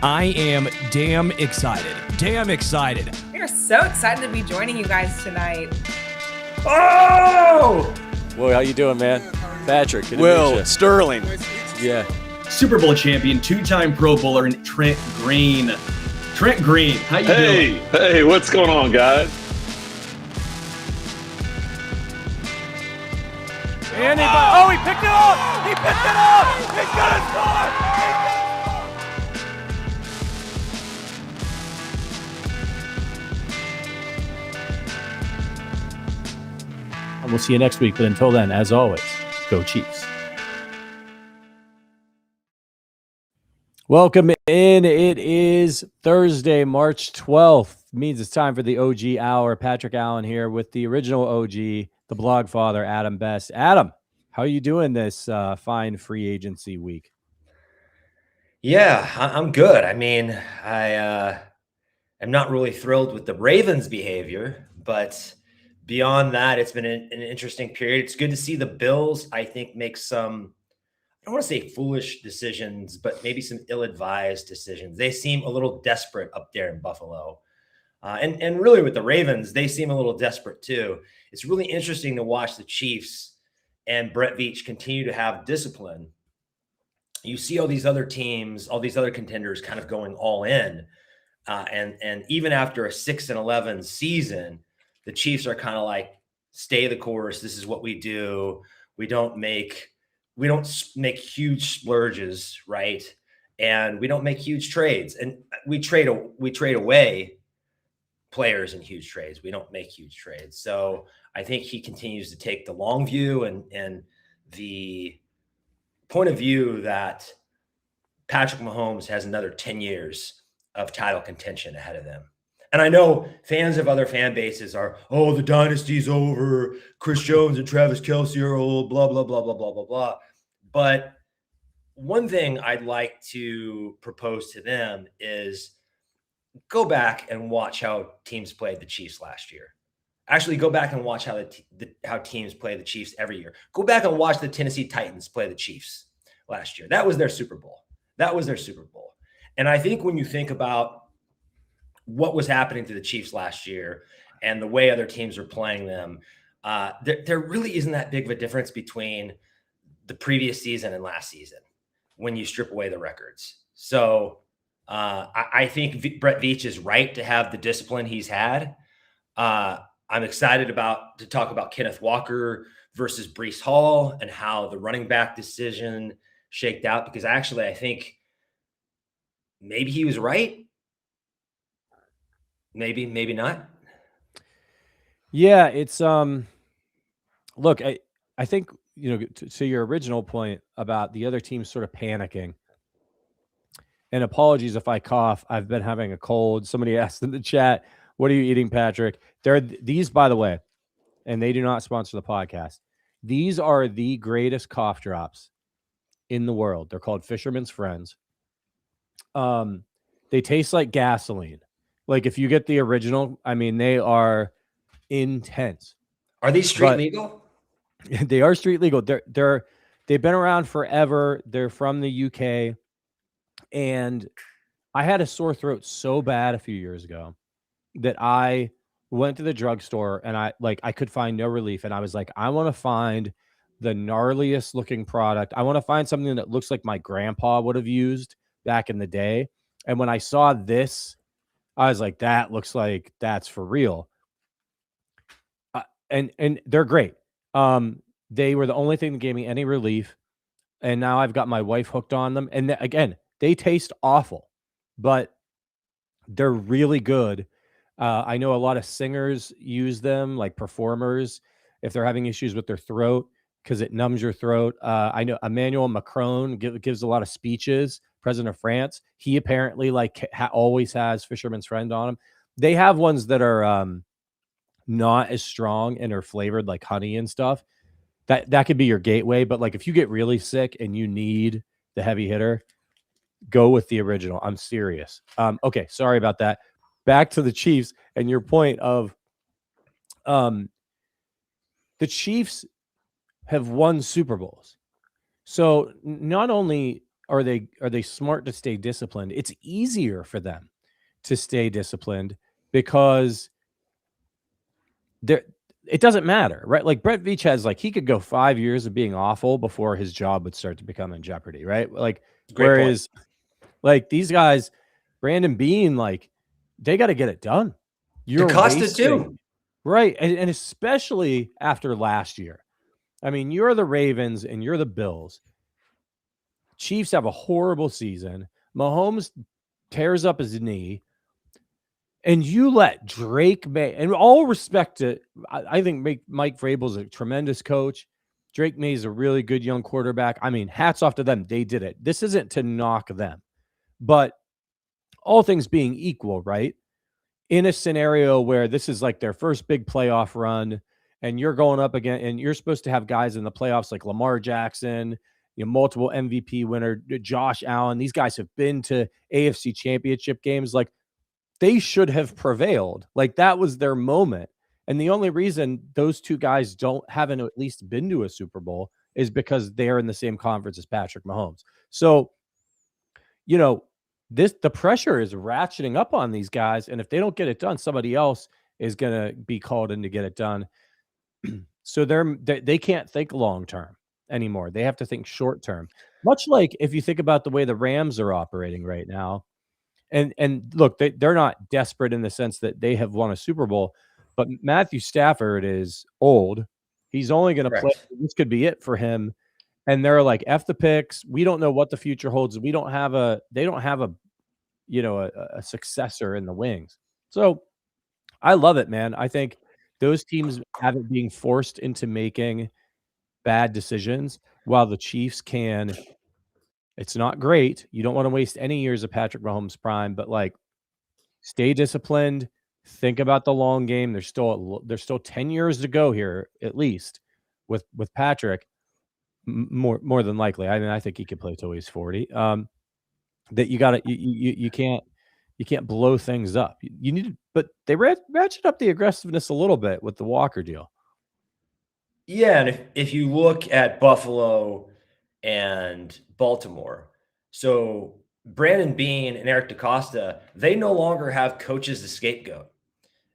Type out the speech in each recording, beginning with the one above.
I am damn excited. Damn excited. We are so excited to be joining you guys tonight. Oh! Well, how you doing, man? Patrick. Will Sterling. Yeah. Super Bowl champion, two-time Pro Bowler, and Trent Green. Trent Green, how you doing? Hey, what's going on, guys? And he picked it up! He picked it up! He's gonna score! And we'll see you next week. But until then, as always, go Chiefs. Welcome in. It is Thursday, March 12th. Means it's time for the OG Hour. Patrick Allen here with the original OG, the blog father, Adam Best. Adam, how are you doing this fine free agency week? Yeah, I'm good. I mean, I am not really thrilled with the Ravens' behavior, but beyond that, it's been an interesting period. It's good to see the Bills, I think, make some, I don't want to say foolish decisions, but maybe some ill-advised decisions. They seem a little desperate up there in Buffalo. And really with the Ravens, they seem a little desperate too. It's really interesting to watch the Chiefs and Brett Veach continue to have discipline. You see all these other teams, all these other contenders kind of going all in. And even after a 6-11 season, the Chiefs are kind of like, stay the course. This is what we do. We don't make huge splurges, right? And we don't make huge trades. And we trade away players in huge trades. We don't make huge trades. So I think he continues to take the long view and the point of view that Patrick Mahomes has another 10 years of title contention ahead of them. And I know fans of other fan bases are, oh, the dynasty's over. Chris Jones and Travis Kelce are old, blah, blah, blah, blah, blah, blah, blah. But one thing I'd like to propose to them is go back and watch how teams played the Chiefs last year. Actually, go back and watch how teams play the Chiefs every year. Go back and watch the Tennessee Titans play the Chiefs last year. That was their Super Bowl. And I think when you think about what was happening to the Chiefs last year and the way other teams are playing them, there really isn't that big of a difference between the previous season and last season when you strip away the records. So I think Brett Veach is right to have the discipline he's had. I'm excited to talk about Kenneth Walker versus Breece Hall and how the running back decision shaked out, because actually I think maybe he was right. Maybe not. Yeah, it's look, I think, to your original point about the other teams sort of panicking. And apologies if I cough. I've been having a cold. Somebody asked in the chat, what are you eating, Patrick? These, by the way, and they do not sponsor the podcast. These are the greatest cough drops in the world. They're called Fisherman's Friends. They taste like gasoline. Like if you get the original, I mean, they are intense. Are these street legal? They are street legal. They've been around forever. They're from the UK. And I had a sore throat so bad a few years ago that I went to the drugstore and I could find no relief. And I was like, I want to find the gnarliest looking product. I want to find something that looks like my grandpa would have used back in the day. And when I saw this, I was like, that looks like that's for real. And they're great. They were the only thing that gave me any relief. And now I've got my wife hooked on them. And again, they taste awful, but they're really good. I know a lot of singers use them, like performers, if they're having issues with their throat, because it numbs your throat. I know Emmanuel Macron gives a lot of speeches, president of France. He apparently always has Fisherman's Friend on him. They have ones that are not as strong and are flavored like honey and stuff. That could be your gateway. But like if you get really sick and you need the heavy hitter, go with the original. I'm serious. Okay, sorry about that. Back to the Chiefs and your point of the Chiefs have won Super Bowls. So not only are they smart to stay disciplined? It's easier for them to stay disciplined because it doesn't matter, right? Like Brett Veach has, like, he could go 5 years of being awful before his job would start to become in jeopardy, right? Like, whereas like these guys, Brandon Beane, like, they got to get it done. You're DaCosta wasting, too. right? And especially after last year. I mean, you're the Ravens and you're the Bills. Chiefs have a horrible season. Mahomes tears up his knee. And you let Drake May, and all respect to, I think Mike Vrabel's a tremendous coach. Drake May is a really good young quarterback. I mean, hats off to them. They did it. This isn't to knock them. But all things being equal, right? In a scenario where this is like their first big playoff run, and you're going up again, and you're supposed to have guys in the playoffs like Lamar Jackson, multiple MVP winner, Josh Allen. These guys have been to AFC championship games. Like, they should have prevailed. Like, that was their moment. And the only reason those two guys haven't at least been to a Super Bowl is because they're in the same conference as Patrick Mahomes. So, the pressure is ratcheting up on these guys. And if they don't get it done, somebody else is going to be called in to get it done. So they can't think long-term anymore. They have to think short-term. Much like if you think about the way the Rams are operating right now. And look, they're not desperate in the sense that they have won a Super Bowl, but Matthew Stafford is old. He's only going to play. This could be it for him. And they're like, F the picks. We don't know what the future holds. They don't have a successor in the wings. So I love it, man. I think those teams have it being forced into making bad decisions while the Chiefs can. It's not great. You don't want to waste any years of Patrick Mahomes' prime, but like, stay disciplined. Think about the long game. There's still 10 years to go here, at least, with Patrick. More than likely. I mean, I think he could play till he's 40. That you can't blow things up. You need to, but they ratchet up the aggressiveness a little bit with the Walker deal. Yeah, and if you look at Buffalo and Baltimore, so Brandon Beane and Eric DaCosta, they no longer have coaches to scapegoat.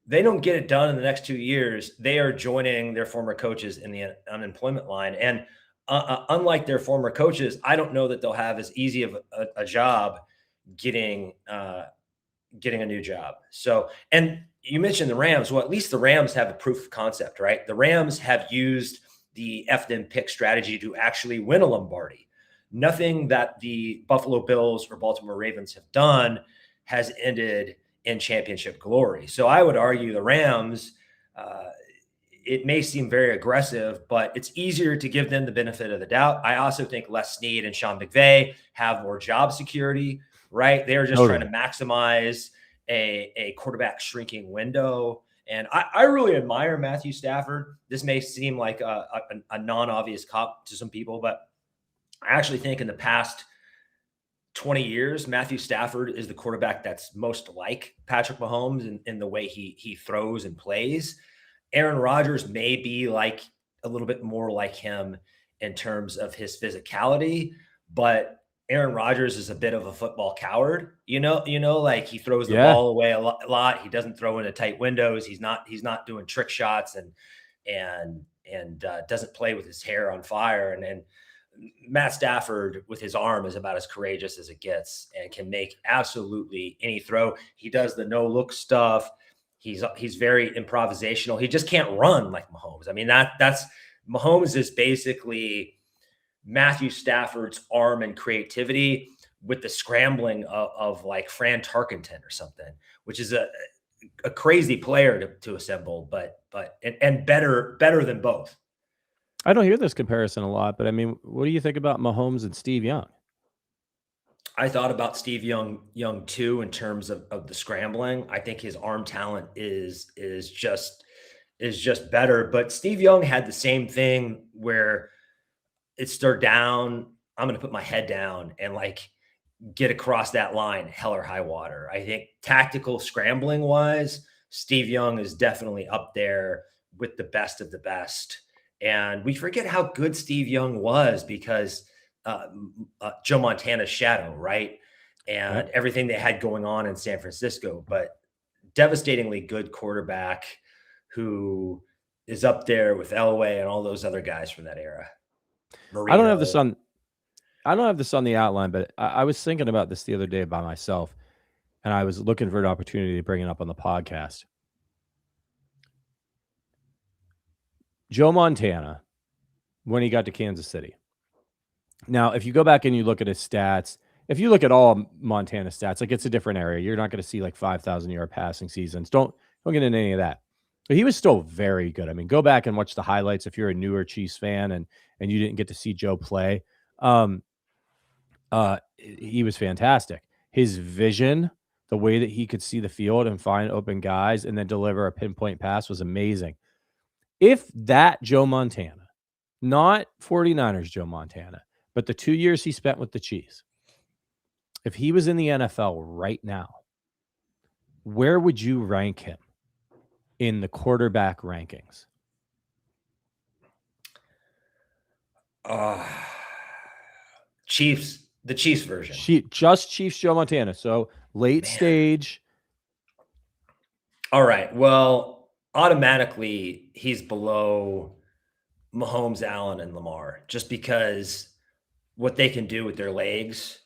They don't get it done in the next 2 years. They are joining their former coaches in the unemployment line. And unlike their former coaches, I don't know that they'll have as easy of a job getting a new job. So, and you mentioned the Rams. Well, at least the Rams have a proof of concept, right? The Rams have used the FDM pick strategy to actually win a Lombardi. Nothing that the Buffalo Bills or Baltimore Ravens have done has ended in championship glory. So I would argue the Rams, it may seem very aggressive, but it's easier to give them the benefit of the doubt. I also think Les Snead and Sean McVay have more job security, right? They're just trying to maximize a quarterback shrinking window. And I really admire Matthew Stafford. This may seem like a non-obvious cop to some people, but I actually think in the past 20 years, Matthew Stafford is the quarterback that's most like Patrick Mahomes in the way he throws and plays. Aaron Rodgers may be like a little bit more like him in terms of his physicality, but Aaron Rodgers is a bit of a football coward, like he throws the ball away a lot. He doesn't throw into tight windows. He's not doing trick shots and doesn't play with his hair on fire. And Matt Stafford with his arm is about as courageous as it gets and can make absolutely any throw. He does the no look stuff. He's very improvisational. He just can't run like Mahomes. I mean, that's Mahomes is basically Matthew Stafford's arm and creativity with the scrambling of like Fran Tarkenton or something, which is a crazy player to assemble, but better than both. I don't hear this comparison a lot, but I mean, what do you think about Mahomes and Steve Young? I thought about Steve Young too, in terms of the scrambling. I think his arm talent is just better, but Steve Young had the same thing where it's third down. I'm going to put my head down and like get across that line, hell or high water. I think tactical scrambling wise, Steve Young is definitely up there with the best of the best. And we forget how good Steve Young was because Joe Montana's shadow, right? And everything they had going on in San Francisco, but devastatingly good quarterback who is up there with Elway and all those other guys from that era. I don't have this on the outline, but I was thinking about this the other day by myself, and I was looking for an opportunity to bring it up on the podcast. Joe Montana, when he got to Kansas City. Now, if you go back and you look at his stats, if you look at all Montana stats, like it's a different area. You're not going to see like 5,000-yard passing seasons. Don't get into any of that. But he was still very good. I mean, go back and watch the highlights if you're a newer Chiefs fan and you didn't get to see Joe play. He was fantastic. His vision, the way that he could see the field and find open guys and then deliver a pinpoint pass was amazing. If that Joe Montana, not 49ers Joe Montana, but the 2 years he spent with the Chiefs, if he was in the NFL right now, where would you rank him in the quarterback rankings? Chiefs, the Chiefs version. Just Chiefs Joe Montana. So late stage. All right. Well, automatically he's below Mahomes, Allen, and Lamar, just because what they can do with their legs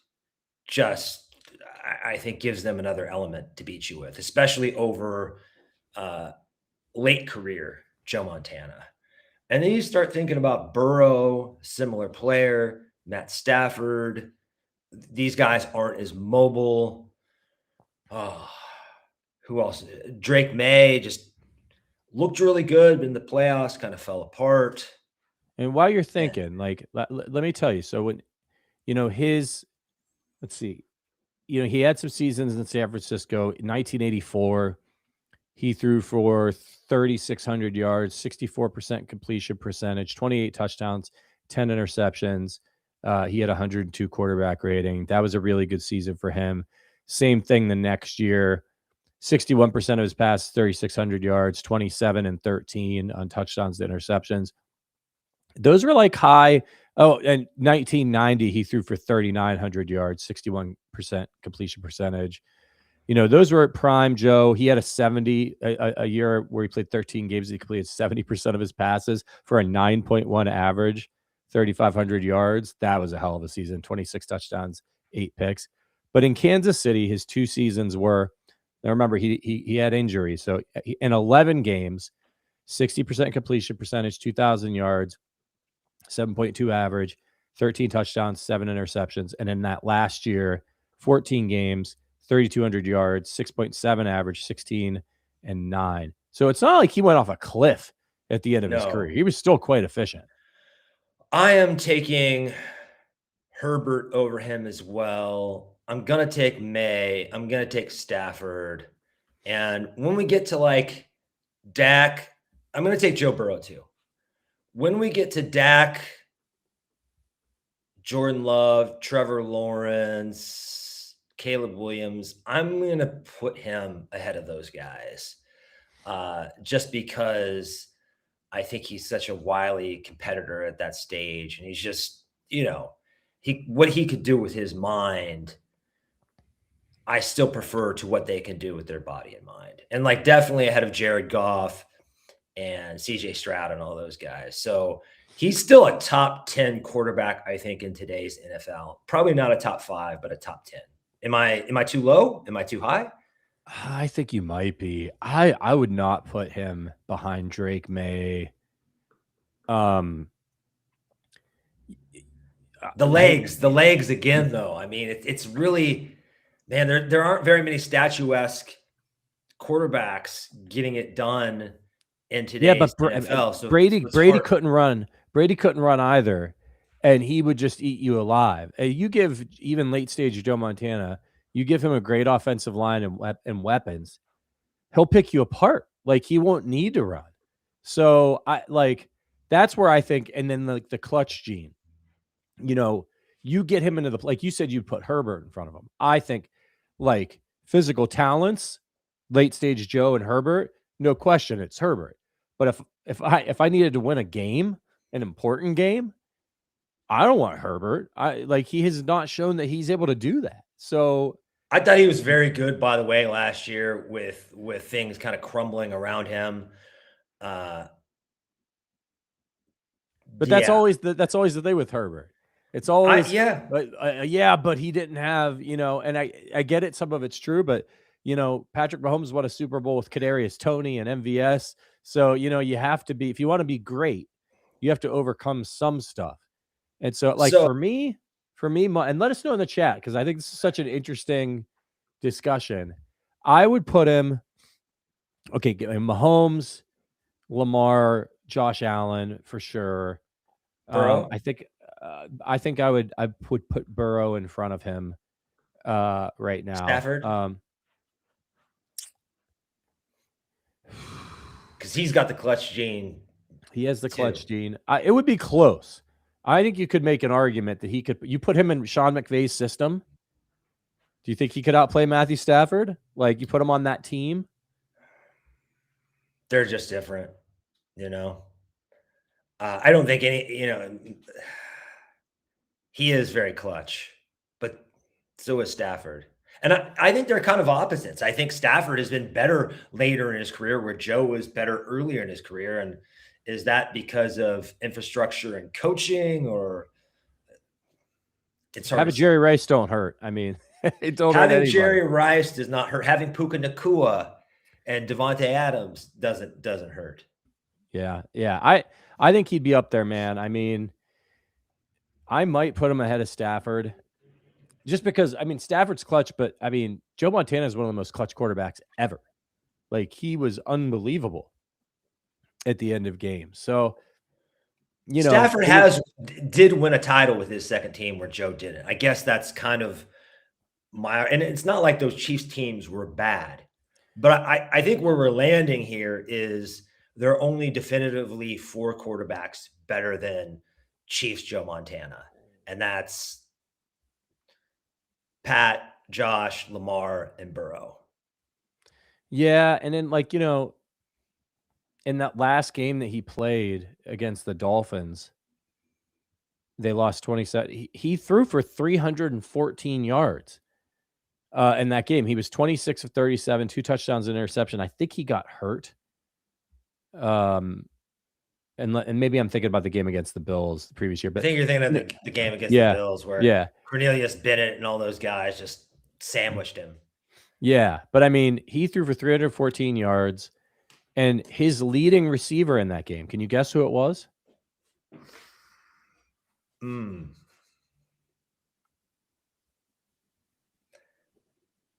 just, I think, gives them another element to beat you with, especially over late career Joe Montana. And then you start thinking about Burrow, similar player, Matt Stafford. These guys aren't as mobile. Oh, who else? Drake May just looked really good, but in the playoffs kind of fell apart. And while you're thinking, like, let me tell you. So when, let's see, he had some seasons in San Francisco. In 1984, he threw for 3,600 yards, 64% completion percentage, 28 touchdowns, 10 interceptions. He had 102 quarterback rating. That was a really good season for him. Same thing the next year. 61% of his passes, 3,600 yards, 27 and 13 on touchdowns to interceptions. Those were like high. Oh, and 1990, he threw for 3,900 yards, 61% completion percentage. Those were at prime Joe. He had a year where he played 13 games. He completed 70% of his passes for a 9.1 average, 3,500 yards. That was a hell of a season. 26 touchdowns, 8 picks. But in Kansas City, his 2 seasons were, now remember, he had injuries. So in 11 games, 60% completion percentage, 2,000 yards, 7.2 average, 13 touchdowns, 7 interceptions. And in that last year, 14 games, 3,200 yards, 6.7 average, 16 and 9. So it's not like he went off a cliff at the end of his career. He was still quite efficient. I am taking Herbert over him as well. I'm going to take May. I'm going to take Stafford. And when we get to like Dak, I'm going to take Joe Burrow too. When we get to Dak, Jordan Love, Trevor Lawrence, Caleb Williams, I'm going to put him ahead of those guys just because I think he's such a wily competitor at that stage. And he's just, what he could do with his mind, I still prefer to what they can do with their body and mind. And like definitely ahead of Jared Goff and CJ Stroud and all those guys. So he's still a top 10 quarterback, I think, in today's NFL. Probably not a top 5, but a top 10. Am I too low? Am I too high? I think you might be. I would not put him behind Drake May. The legs again, though. I mean, it's really, man, there aren't very many statuesque quarterbacks getting it done in today's NFL. So Brady couldn't run. Brady couldn't run either, and he would just eat you alive. You give even late stage Joe Montana, you give him a great offensive line and weapons, he'll pick you apart. Like he won't need to run. So that's where I think. And then like the clutch gene, you get him into like you said, you'd put Herbert in front of him. I think like physical talents, late stage Joe and Herbert, no question, it's Herbert. But if I needed to win a game, an important game, I don't want Herbert. He has not shown that he's able to do that. So I thought he was very good, by the way, last year with things kind of crumbling around him. But that's always the thing with Herbert. It's always but he didn't have, and I get it. Some of it's true, but Patrick Mahomes won a Super Bowl with Kadarius Toney and MVS. So, you have to be, if you want to be great, you have to overcome some stuff. And so for me, and let us know in the chat, because I think this is such an interesting discussion. I would put him, Mahomes, Lamar, Josh Allen for sure. Burrow? I think I would put Burrow in front of him right now. Stafford? Because he's got the clutch gene. He has the clutch gene. It would be close. I think you could make an argument that you put him in Sean McVay's system. Do you think he could outplay Matthew Stafford? Like, you put him on that team? They're just different, I don't think he is very clutch, but so is Stafford. And I think they're kind of opposites. I think Stafford has been better later in his career, where Joe was better earlier in his career. And is that because of infrastructure and coaching, or it's hard? Having Jerry Rice don't hurt. I mean, it don't hurt having anybody. Jerry Rice does not hurt. Having Puka Nacua and Devontae Adams doesn't hurt. Yeah. I think he'd be up there, man. I mean, I might put him ahead of Stafford just because, Stafford's clutch, but Joe Montana is one of the most clutch quarterbacks ever. Like, he was unbelievable at the end of games. So, Stafford did win a title with his second team where Joe didn't. I guess that's kind of and it's not like those Chiefs teams were bad, but I think where we're landing here is there are only definitively 4 quarterbacks better than Chiefs Joe Montana. And that's Pat, Josh, Lamar, and Burrow. Yeah. And then, in that last game that he played against the Dolphins, they lost 27. He threw for 314 yards in that game. He was 26 of 37, 2 touchdowns and interception. I think he got hurt. And maybe I'm thinking about the game against the Bills the previous year. But I think you're thinking of the game against the Bills where Cornelius Bennett and all those guys just sandwiched him. Yeah, but he threw for 314 yards, and his leading receiver in that game, can you guess who it was?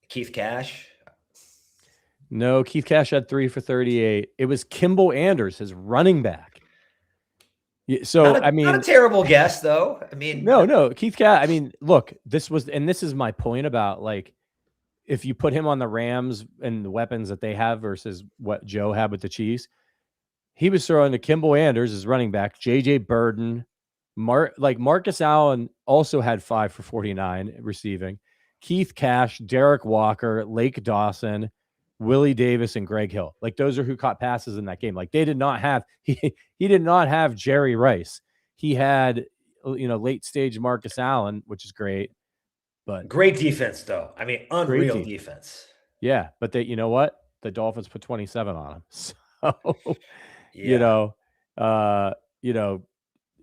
Keith Cash? No, Keith Cash had 3 for 38. It was Kimball Anders, his running back. So, not a terrible guess, though. No, Keith Cash. Look, this is my point about, if you put him on the Rams and the weapons that they have versus what Joe had with the Chiefs, he was throwing to Kimball Anders as running back, J.J. Burden, Marcus Allen also had 5 for 49 receiving, Keith Cash, Derek Walker, Lake Dawson, Willie Davis, and Greg Hill. Those are who caught passes in that game. They did not have he did not have Jerry Rice. He had late stage Marcus Allen, which is great. But great defense, though. Unreal defense. Yeah, but you know what? The Dolphins put 27 on him. So,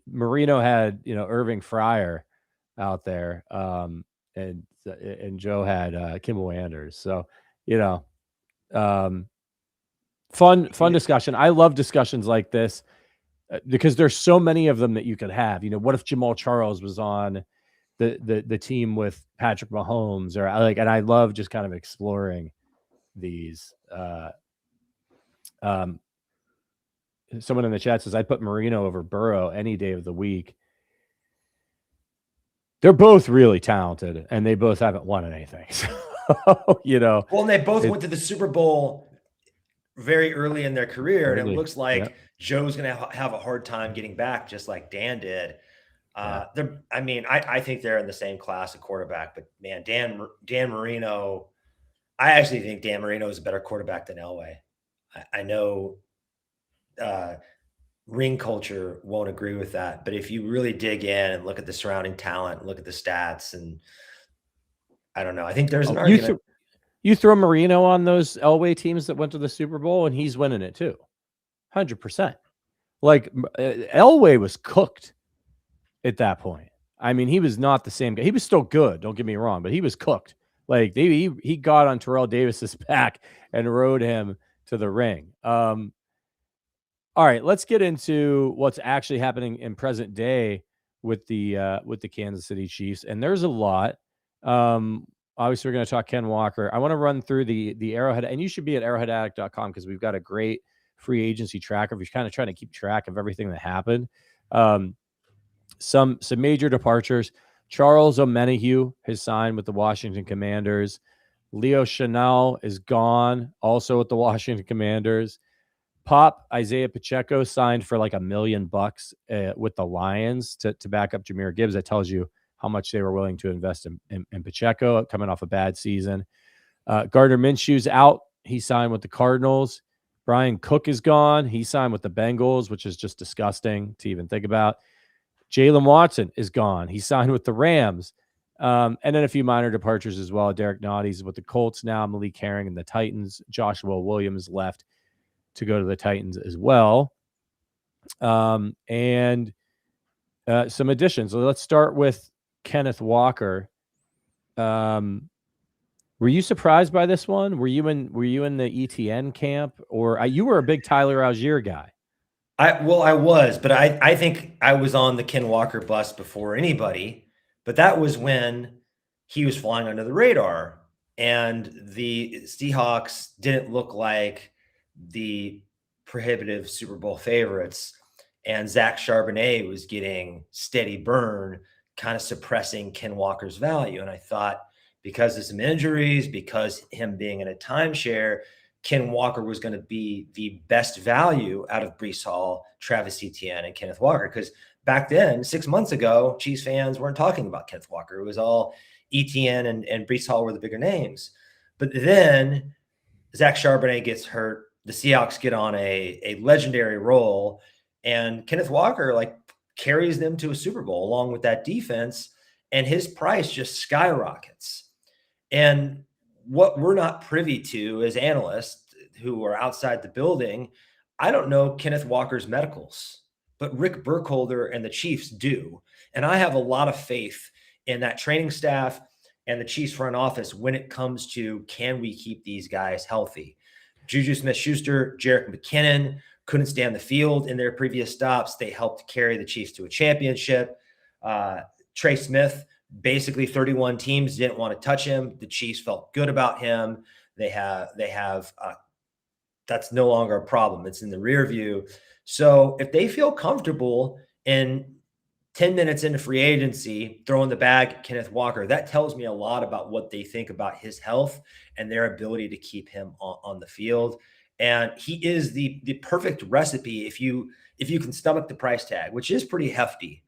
Marino had Irving Fryer out there, and Joe had Kimball Anders. So, fun discussion. I love discussions like this because there's so many of them that you could have. What if Jamal Charles was on the team with Patrick Mahomes, and I love just kind of exploring these. Someone in the chat says I'd put Marino over Burrow any day of the week. They're both really talented, and they both haven't won anything. So, Well, and they both went to the Super Bowl very early in their career, and it looks like Joe's going to have a hard time getting back, just like Dan did. I think they're in the same class of quarterback, but man, Dan Marino, I actually think Dan Marino is a better quarterback than Elway. I know ring culture won't agree with that. But if you really dig in and look at the surrounding talent, look at the stats, and I don't know, I think there's an argument. You throw Marino on those Elway teams that went to the Super Bowl, and he's winning it too, 100%. Like Elway was cooked at that point. I mean, he was not the same guy. He was still good. Don't get me wrong, but he was cooked. Like he got on Terrell Davis's back and rode him to the ring. All right, let's get into what's actually happening in present day with the Kansas City Chiefs, and there's a lot. Obviously, we're going to talk Ken Walker. I want to run through the Arrowhead, and you should be at arrowheadaddict.com because we've got a great free agency tracker. If you're kind of trying to keep track of everything that happened. Some major departures. Charles Omenihu has signed with the Washington Commanders. Leo Chanel is gone, also with the Washington Commanders. Pop Isaiah Pacheco signed for like $1 million with the Lions to back up Jahmyr Gibbs. That tells you how much they were willing to invest in Pacheco coming off a bad season. Gardner Minshew's out. He signed with the Cardinals. Brian Cook is gone. He signed with the Bengals, which is just disgusting to even think about. Jalen Watson is gone. He signed with the Rams. And then a few minor departures as well. Derek Notty's with the Colts now. Malik Herring and the Titans. Joshua Williams left to go to the Titans as well. And some additions. So let's start with Kenneth Walker. Were you surprised by this one? Were you in the ETN camp, or you were a big Tyler Algier guy? I was, but I think I was on the Ken Walker bus before anybody, but that was when he was flying under the radar and the Seahawks didn't look like the prohibitive Super Bowl favorites, and Zach Charbonnet was getting steady burn, kind of suppressing Ken Walker's value. And I thought, because of some injuries, because him being in a timeshare, Ken Walker was going to be the best value out of Breece Hall, Travis Etienne, and Kenneth Walker. Because back then, 6 months ago, Chiefs fans weren't talking about Kenneth Walker. It was all Etienne and Breece Hall were the bigger names. But then Zach Charbonnet gets hurt. The Seahawks get on a legendary roll, and Kenneth Walker carries them to a Super Bowl along with that defense, and his price just skyrockets. And what we're not privy to as analysts who are outside the building, I don't know Kenneth Walker's medicals, but Rick Burkholder and the Chiefs do. And I have a lot of faith in that training staff and the Chiefs front office when it comes to, can we keep these guys healthy? Juju Smith-Schuster, Jerick McKinnon couldn't stay on the field in their previous stops. They helped carry the Chiefs to a championship. Trey Smith, basically 31 teams didn't want to touch him. The Chiefs felt good about him. They have that's no longer a problem. It's in the rear view. So if they feel comfortable in 10 minutes into free agency, throwing the bag at Kenneth Walker, that tells me a lot about what they think about his health and their ability to keep him on the field. And he is the perfect recipe if you can stomach the price tag, which is pretty hefty,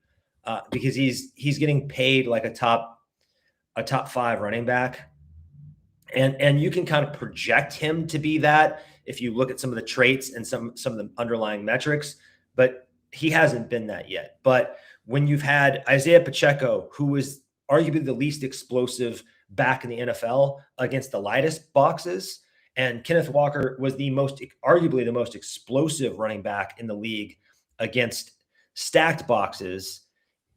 because he's getting paid like a top 5 running back. And you can kind of project him to be that if you look at some of the traits and some of the underlying metrics, but he hasn't been that yet. But when you've had Isaiah Pacheco, who was arguably the least explosive back in the NFL against the lightest boxes, and Kenneth Walker was arguably the most explosive running back in the league against stacked boxes,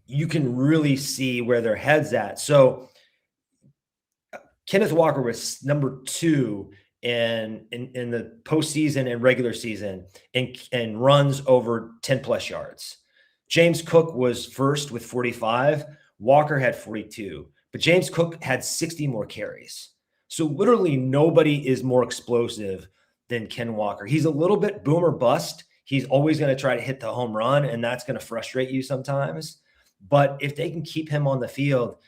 you can really see where their head's at. So Kenneth Walker was number 2 in the postseason and regular season and runs over 10 plus yards. James Cook was first with 45. Walker had 42, but James Cook had 60 more carries. So literally nobody is more explosive than Ken Walker. He's a little bit boom or bust. He's always going to try to hit the home run, and that's going to frustrate you sometimes. But if they can keep him on the field,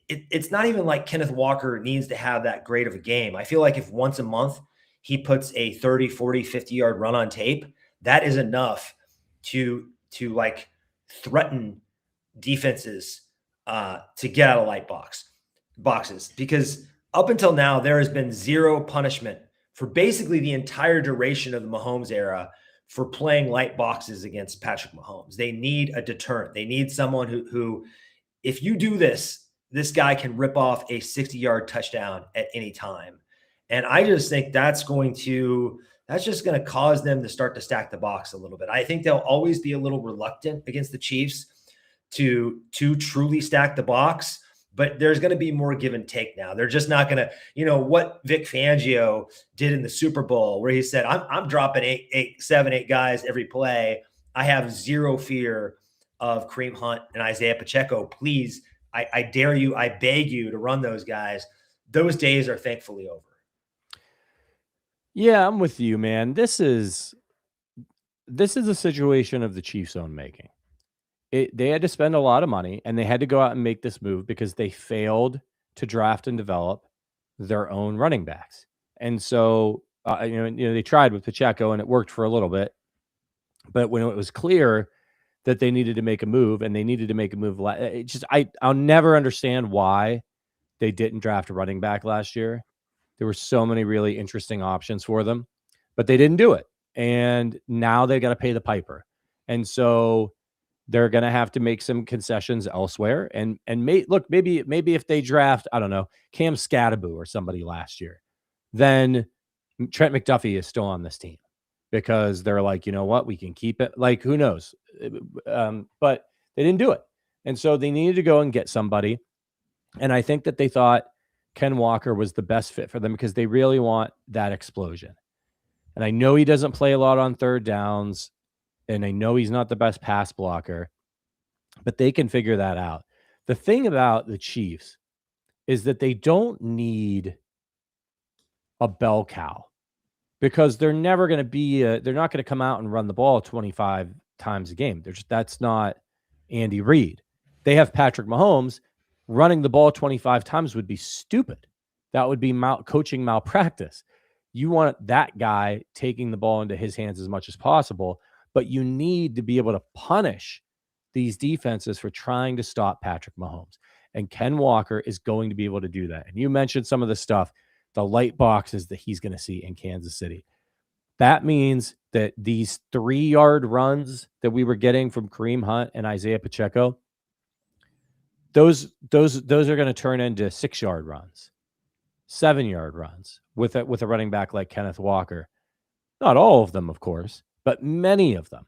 it's not even like Kenneth Walker needs to have that great of a game. I feel like if once a month he puts a 30, 40, 50-yard run on tape, that is enough to threaten defenses to get out of light boxes. Because up until now, there has been zero punishment for basically the entire duration of the Mahomes era for playing light boxes against Patrick Mahomes. They need a deterrent. They need someone who if you do this, this guy can rip off a 60-yard touchdown at any time. And I just think that's just going to cause them to start to stack the box a little bit. I think they'll always be a little reluctant against the Chiefs to truly stack the box, but there's going to be more give and take now. They're just not going to, what Vic Fangio did in the Super Bowl, where he said, I'm dropping 7, 8 guys every play. I have zero fear of Kareem Hunt and Isaiah Pacheco. Please, I dare you, I beg you to run those guys. Those days are thankfully over. Yeah, I'm with you, man. This is a situation of the Chiefs' own making. They had to spend a lot of money, and they had to go out and make this move because they failed to draft and develop their own running backs. And so, they tried with Pacheco, and it worked for a little bit. But when it was clear that they needed to make a move, and they needed to make a move, I'll never understand why they didn't draft a running back last year. There were so many really interesting options for them, but they didn't do it. And now they got to pay the piper. And so they're going to have to make some concessions elsewhere. And maybe if they draft, I don't know, Cam Scattaboo or somebody last year, then Trent McDuffie is still on this team because they're like, you know what, we can keep it. Like, who knows? But they didn't do it. And so they needed to go and get somebody. And I think that they thought Ken Walker was the best fit for them because they really want that explosion. And I know he doesn't play a lot on third downs, and I know he's not the best pass blocker, but they can figure that out. The thing about the Chiefs is that they don't need a bell cow because they're never going to be they're not going to come out and run the ball 25 times a game. That's not Andy Reid. They have Patrick Mahomes. Running the ball 25 times would be stupid. That would be coaching malpractice. You want that guy taking the ball into his hands as much as possible, but you need to be able to punish these defenses for trying to stop Patrick Mahomes. And Ken Walker is going to be able to do that. And you mentioned some of the stuff, the light boxes that he's going to see in Kansas City. That means that these 3-yard runs that we were getting from Kareem Hunt and Isaiah Pacheco, those are going to turn into 6-yard runs, 7-yard runs with a running back like Kenneth Walker. Not all of them, of course, but many of them.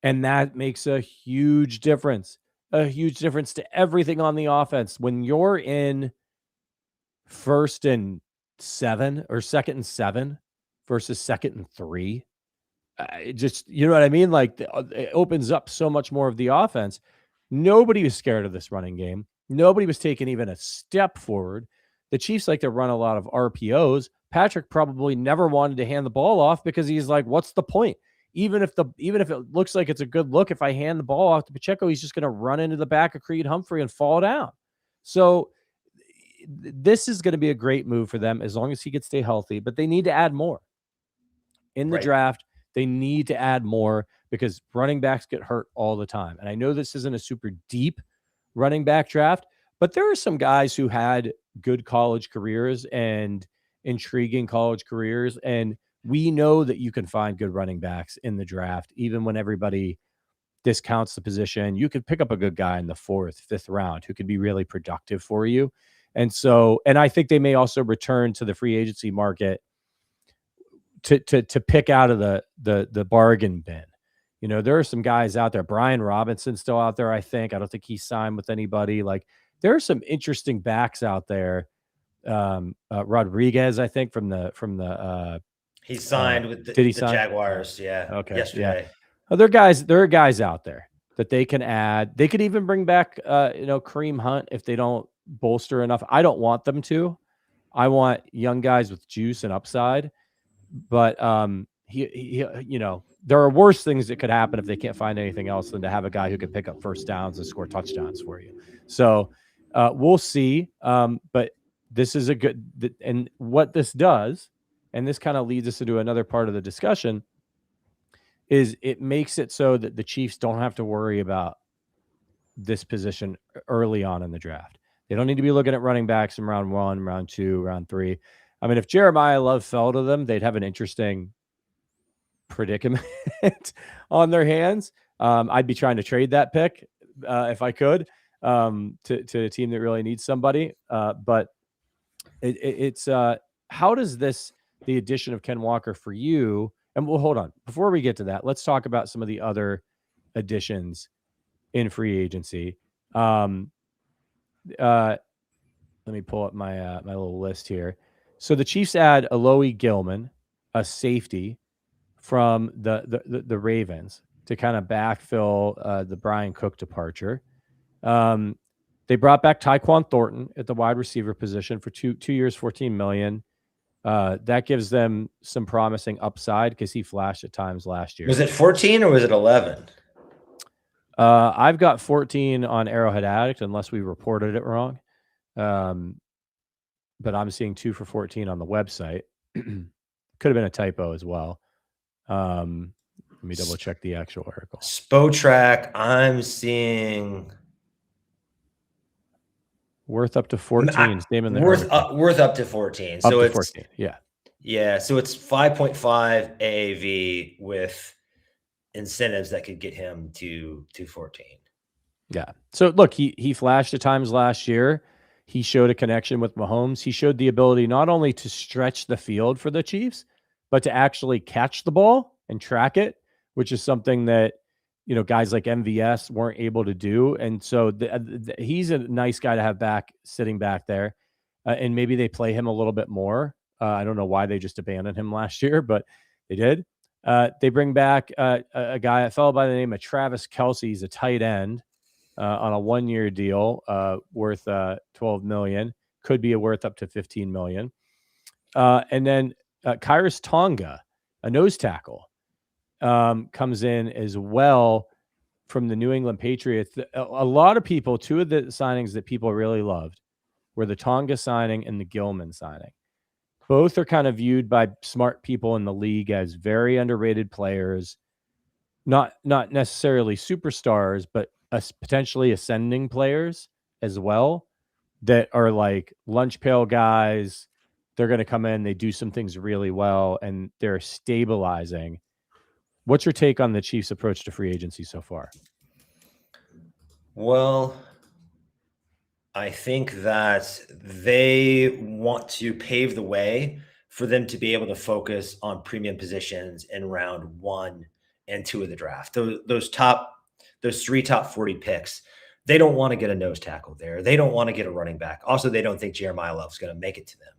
And that makes a huge difference to everything on the offense. When you're in 1st and 7 or 2nd and 7 versus 2nd and 3, you know what I mean? Like, it opens up so much more of the offense. Nobody was scared of this running game. Nobody was taking even a step forward. The Chiefs like to run a lot of RPOs. Patrick probably never wanted to hand the ball off because he's like, what's the point? Even if it looks like it's a good look, if I hand the ball off to Pacheco, he's just going to run into the back of Creed Humphrey and fall down. So this is going to be a great move for them as long as he can stay healthy, but they need to add more. In the draft, they need to add more because running backs get hurt all the time. And I know this isn't a super deep running back draft, but there are some guys who had good college careers and intriguing college careers. And we know that you can find good running backs in the draft, even when everybody discounts the position. You could pick up a good guy in the 4th, 5th round who could be really productive for you. And I think they may also return to the free agency market to pick out of the bargain bin. You know, there are some guys out there. Brian Robinson's still out there, I think. I don't think he's signed with anybody. Like, there are some interesting backs out there. Rodriguez, I think, from the he signed with the Jaguars. Yeah. Okay. Yesterday. Yeah. Oh, there are guys out there that they can add. They could even bring back Kareem Hunt if they don't bolster enough. I don't want them to. I want young guys with juice and upside. But he there are worse things that could happen if they can't find anything else than to have a guy who can pick up first downs and score touchdowns for you. So we'll see. But this is a good, and what this does, and this kind of leads us into another part of the discussion, is it makes it so that the Chiefs don't have to worry about this position early on in the draft. They don't need to be looking at running backs in round 1, round 2, round 3. I mean, if Jeremiah Love fell to them, they'd have an interesting predicament on their hands. I'd be trying to trade that pick if I could to a team that really needs somebody. But it's how does the addition of Ken Walker for you? And we'll hold on before we get to that. Let's talk about some of the other additions in free agency. Let me pull up my my little list here. So the Chiefs add Alohi Gilman, a safety from the Ravens, to kind of backfill the Brian Cook departure. They brought back Tyquan Thornton at the wide receiver position for two years, $14 million. That gives them some promising upside because he flashed at times last year. Was it 14 or was it 11? I've got 14 on Arrowhead Addict, unless we reported it wrong. But I'm seeing 2 for 14 on the website. Could have been a typo as well. Let me double check the actual article. Spotrac, I'm seeing worth up to 14. Name in the worth up to 14. Up so to it's 14. Yeah. So it's 5.5 AAV with incentives that could get him to 14. Yeah. So look, he flashed at times last year. He showed a connection with Mahomes. He showed the ability not only to stretch the field for the Chiefs, but to actually catch the ball and track it, which is something that, guys like MVS weren't able to do. And so he's a nice guy to have sitting back there. And maybe they play him a little bit more. I don't know why they just abandoned him last year, but they did. They bring back a fellow by the name of Travis Kelce. He's a tight end on a 1-year deal worth $12 million. Could be worth up to $15 million. And then Khyiris Tonga, a nose tackle, comes in as well from the New England Patriots. A lot of people, 2 of the signings that people really loved were the Tonga signing and the Gilman signing. Both are kind of viewed by smart people in the league as very underrated players, not necessarily superstars, but potentially ascending players as well, that are like lunch pail guys. They're going to come in, they do some things really well, and they're stabilizing. What's your take on the Chiefs' approach to free agency so far? Well, I think that they want to pave the way for them to be able to focus on premium positions in round 1 and 2 of the draft. Those 3 top 40 picks, they don't want to get a nose tackle there. They don't want to get a running back. Also, they don't think Jeremiah Love's going to make it to them.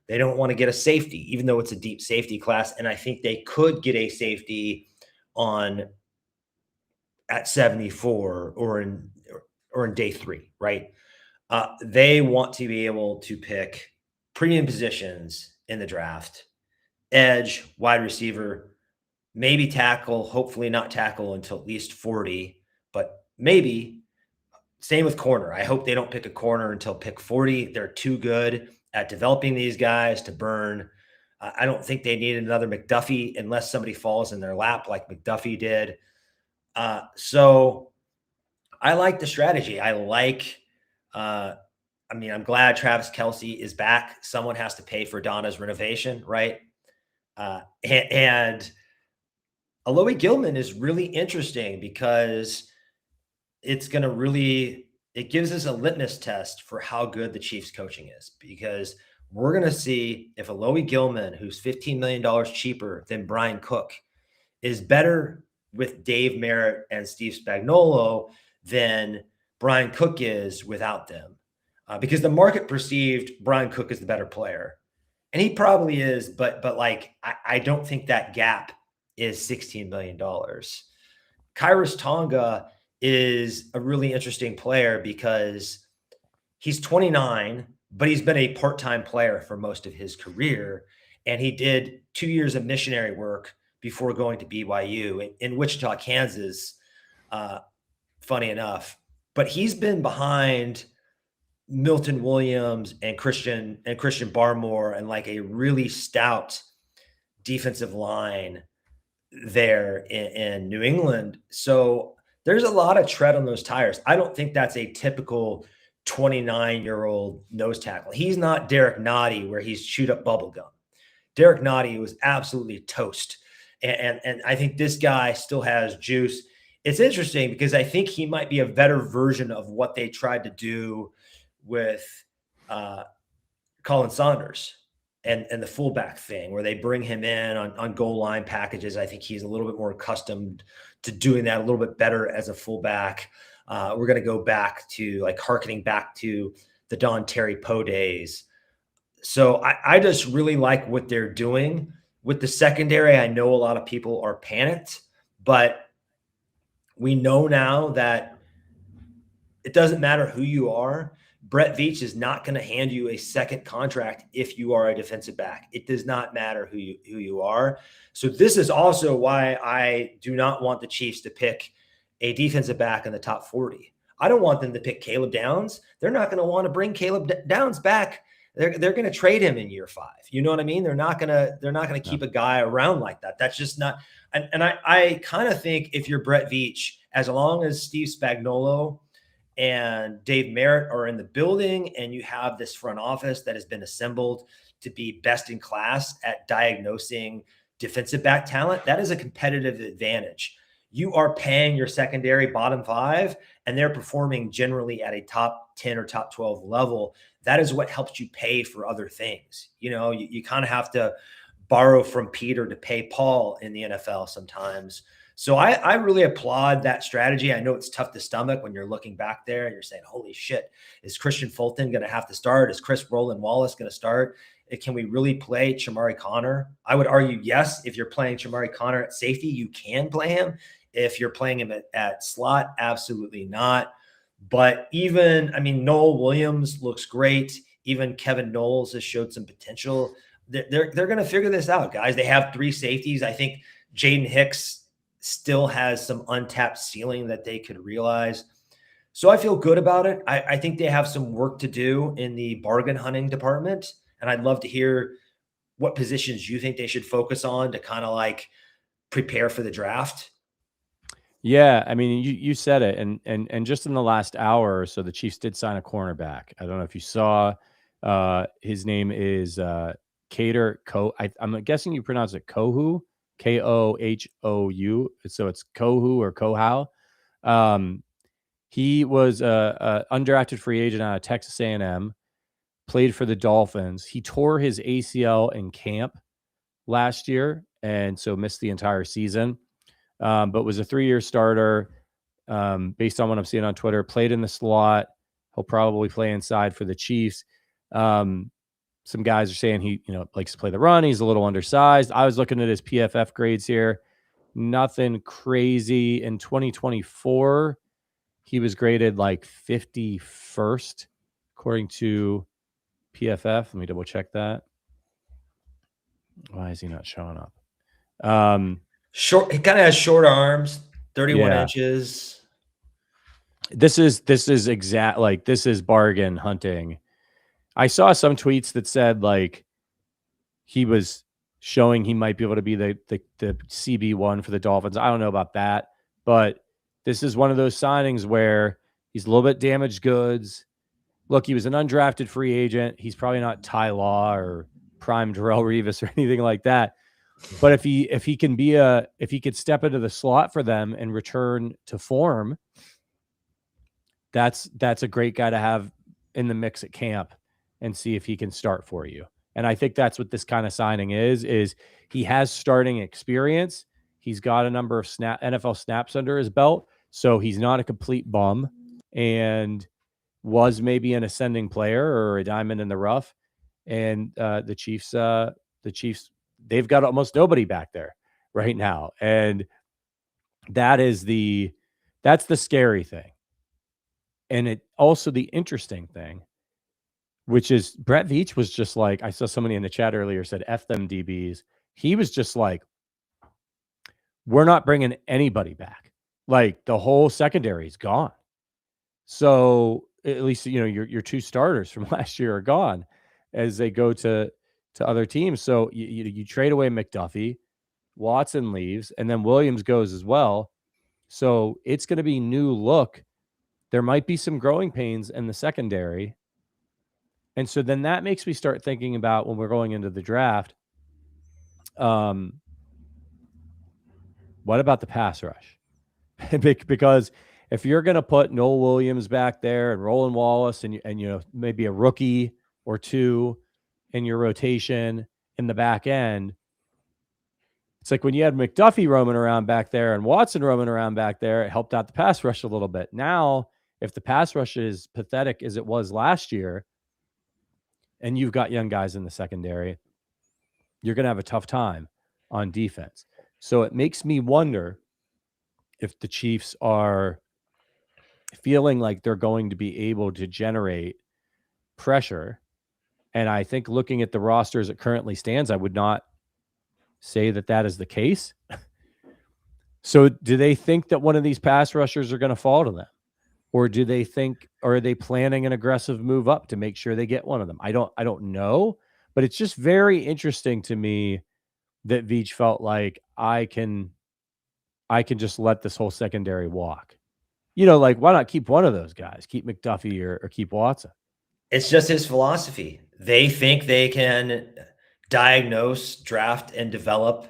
They don't want to get a safety, even though it's a deep safety class. And I think they could get a safety at 74 or in day 3, right? They want to be able to pick premium positions in the draft: edge, wide receiver, maybe tackle, hopefully not tackle until at least 40, but maybe. Same with corner. I hope they don't pick a corner until pick 40. They're too good at developing these guys to burn. I don't think they need another McDuffie unless somebody falls in their lap like McDuffie did. So I like the strategy. I'm glad Travis Kelce is back. Someone has to pay for Donna's renovation, right? And Alohi Gilman is really interesting because it gives us a litmus test for how good the Chiefs coaching is, because we're going to see if Alohi Gilman, who's $15 million cheaper than Brian Cook, is better with Dave Merritt and Steve Spagnuolo than Brian Cook is without them. Because the market perceived Brian Cook as the better player. And he probably is, but I don't think that gap is $16 million. Khyiris Tonga is a really interesting player because he's 29, but he's been a part-time player for most of his career. And he did 2 years of missionary work before going to BYU in Wichita, Kansas, funny enough. But he's been behind Milton Williams and Christian Barmore and like a really stout defensive line there in New England. So there's a lot of tread on those tires. I don't think that's a typical 29-year-old nose tackle. He's not Derek Nottie where he's chewed up bubble gum. Derek Nottie was absolutely toast And I think this guy still has juice. It's interesting because I think he might be a better version of what they tried to do with Colin Saunders and the fullback thing, where they bring him in on goal line packages. I think he's a little bit more accustomed to doing that a little bit better as a fullback. We're going to go back to hearkening back to the Don Terry Poe days. So I just really like what they're doing with the secondary. I know a lot of people are panicked, but we know now that it doesn't matter who you are. Brett Veach is not going to hand you a second contract if you are a defensive back. It does not matter who you are. So this is also why I do not want the Chiefs to pick a defensive back in the top 40. I don't want them to pick Caleb Downs. They're not going to want to bring Caleb Downs back. They're going to trade him in year 5. You know what I mean? They're not going to keep a guy around like that. That's just not. And I kind of think if you're Brett Veach, as long as Steve Spagnuolo and Dave Merritt are in the building, and you have this front office that has been assembled to be best in class at diagnosing defensive back talent, that is a competitive advantage. You are paying your secondary bottom 5, and they're performing generally at a top 10 or top 12 level. That is what helps you pay for other things. You kind of have to borrow from Peter to pay Paul in the NFL sometimes. So I really applaud that strategy. I know it's tough to stomach when you're looking back there and you're saying, holy shit, is Christian Fulton going to have to start? Is Chris Roland Wallace going to start? Can we really play Chamari Connor? I would argue, yes, if you're playing Chamari Connor at safety, you can play him. If you're playing him at slot, absolutely not. But Noel Williams looks great. Even Kevin Knowles has showed some potential. They're going to figure this out, guys. They have 3 safeties. I think Jaden Hicks still has some untapped ceiling that they could realize. So I feel good about it. I think they have some work to do in the bargain hunting department. And I'd love to hear what positions you think they should focus on to kind of prepare for the draft. Yeah, I mean, you said it, and just in the last hour or so, the Chiefs did sign a cornerback. I don't know if you saw. His name is Cater Ko. I'm guessing you pronounce it Kohou, Kohou. So it's Kohou or Kohau. He was a undrafted free agent out of Texas A&M. Played for the Dolphins. He tore his ACL in camp last year, and so missed the entire season. But was a 3-year starter based on what I'm seeing on Twitter. Played in the slot. He'll probably play inside for the Chiefs. Some guys are saying he likes to play the run. He's a little undersized. I was looking at his PFF grades here. Nothing crazy. In 2024, he was graded 51st, according to PFF. Let me double check that. Why is he not showing up? Short. He kind of has short arms, 31 inches. This is exact. This is bargain hunting. I saw some tweets that said he was showing he might be able to be the CB1 for the Dolphins. I don't know about that, but this is one of those signings where he's a little bit damaged goods. Look, he was an undrafted free agent. He's probably not Ty Law or prime Darrelle Revis or anything like that. But if he could step into the slot for them and return to form, that's a great guy to have in the mix at camp and see if he can start for you. And I think that's what this kind of signing is he has starting experience. He's got a number of NFL snaps under his belt. So he's not a complete bum and was maybe an ascending player or a diamond in the rough. And the Chiefs, they've got almost nobody back there right now. And that's the scary thing. And it also the interesting thing, which is Brett Veach was just I saw somebody in the chat earlier said, F them DBs. He was just we're not bringing anybody back. The whole secondary is gone. So at least, your 2 starters from last year are gone as they go to other teams. So you trade away McDuffie, Watson leaves, and then Williams goes as well. So it's going to be new look. There might be some growing pains in the secondary. And so then that makes me start thinking about when we're going into the draft, what about the pass rush? Because if you're going to put Noel Williams back there and Roland Wallace and maybe a rookie or two in your rotation in the back end, it's like when you had McDuffie roaming around back there and Watson roaming around back there, it helped out the pass rush a little bit. Now, if the pass rush is pathetic as it was last year, and you've got young guys in the secondary, you're going to have a tough time on defense. So it makes me wonder if the Chiefs are feeling like they're going to be able to generate pressure. And I think looking at the roster as it currently stands, I would not say that that is the case. So do they think that one of these pass rushers are going to fall to them? Or do they think, or are they planning an aggressive move up to make sure they get one of them? I don't know, but it's just very interesting to me that Veach felt like I can just let this whole secondary walk. Like, why not keep one of those guys? Keep McDuffie or keep Watson. It's just his philosophy. They think they can diagnose, draft, and develop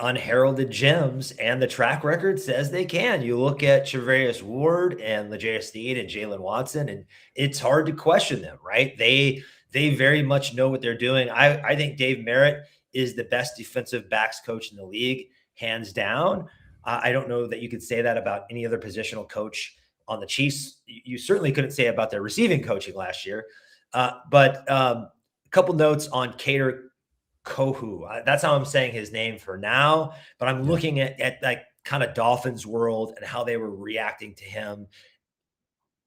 unheralded gems, and the track record says they can. You look at Charvarius Ward and LeJarius Sneed and Jalen Watson, and it's hard to question them, right? They very much know what they're doing. I think Dave Merritt is the best defensive backs coach in the league, hands down. I don't know that you could say that about any other positional coach on the Chiefs. You certainly couldn't say about their receiving coaching last year. But a couple notes on Cater Kohu. That's how I'm saying his name for now. But I'm looking at like kind of Dolphins world and how they were reacting to him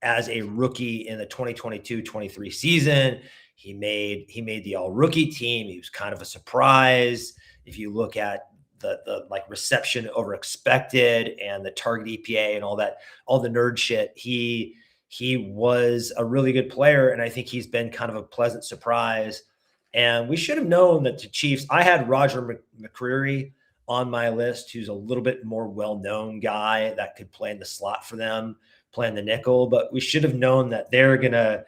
as a rookie in the 2022-23 season. He made the all rookie team. He was kind of a surprise. If you look at the like reception over expected and the target EPA and all the nerd shit, he was a really good player. And I think he's been kind of a pleasant surprise. And we should have known that the Chiefs, I had Roger McCreary on my list, who's a little bit more well-known guy that could play in the slot for them, play in the nickel, but we should have known that they are going to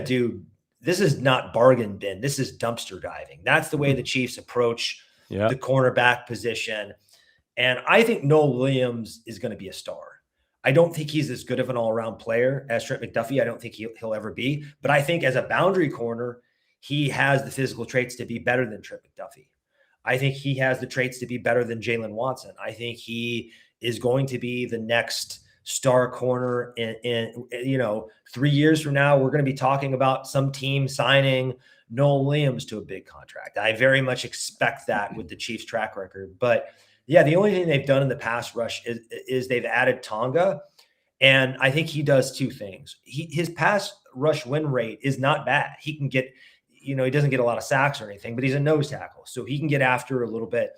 do, this is not bargain bin. This is dumpster diving. That's the way the Chiefs approach the cornerback position. And I think Noel Williams is going to be a star. I don't think he's as good of an all-around player as Trent McDuffie. I don't think he'll ever be. But I think as a boundary corner, he has the physical traits to be better than Trent McDuffie. I think he has the traits to be better than Jalen Watson. I think he is going to be the next star corner in 3 years from now. We're going to be talking about some team signing Noel Williams to a big contract. I very much expect that with the Chiefs track record. But yeah, the only thing they've done in the pass rush is they've added Tonga. And I think he does two things. His pass rush win rate is not bad. He can get, he doesn't get a lot of sacks or anything, but he's a nose tackle. So he can get after a little bit.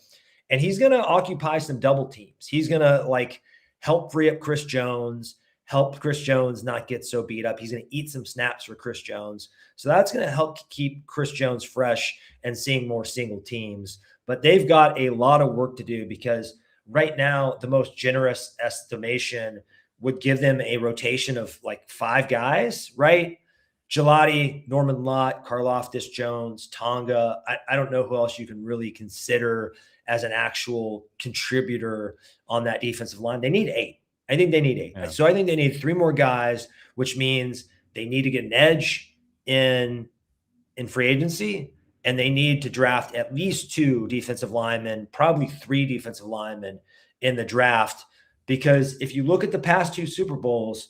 And he's going to occupy some double teams. He's going to help free up Chris Jones, help Chris Jones not get so beat up. He's going to eat some snaps for Chris Jones. So that's going to help keep Chris Jones fresh and seeing more single teams. But they've got a lot of work to do, because right now the most generous estimation would give them a rotation of 5 guys, right? Gelati, Norman Lott, Karlaftis Jones, Tonga. I don't know who else you can really consider as an actual contributor on that defensive line. They need 8. I think they need 8. Yeah. So I think they need 3 more guys, which means they need to get an edge in free agency, and they need to draft at least 2 defensive linemen, probably 3 defensive linemen in the draft. Because if you look at the past 2 Super Bowls,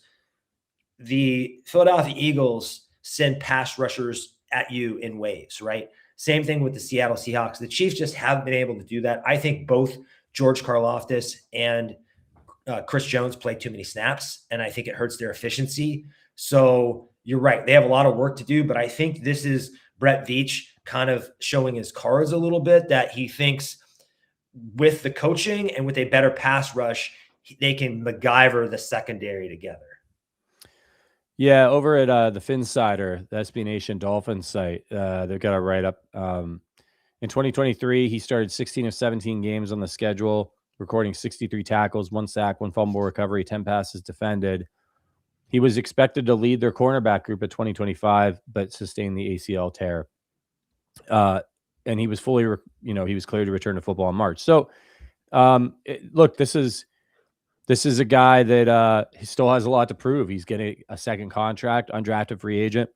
the Philadelphia Eagles send pass rushers at you in waves, right? Same thing with the Seattle Seahawks. The Chiefs just haven't been able to do that. I think both George Karlaftis and Chris Jones play too many snaps, and I think it hurts their efficiency. So you're right. They have a lot of work to do, but I think this is Brett Veach kind of showing his cards a little bit, that he thinks with the coaching and with a better pass rush, they can MacGyver the secondary together. Yeah, over at the Finsider, the SB Nation Dolphins site, they've got a write-up. In 2023, he started 16 of 17 games on the schedule, recording 63 tackles, 1 sack, 1 fumble recovery, 10 passes defended. He was expected to lead their cornerback group at 2025, but sustained the ACL tear. and he was fully, he was cleared to return to football in March. So, look, this is a guy that he still has a lot to prove. He's getting a second contract, undrafted free agent.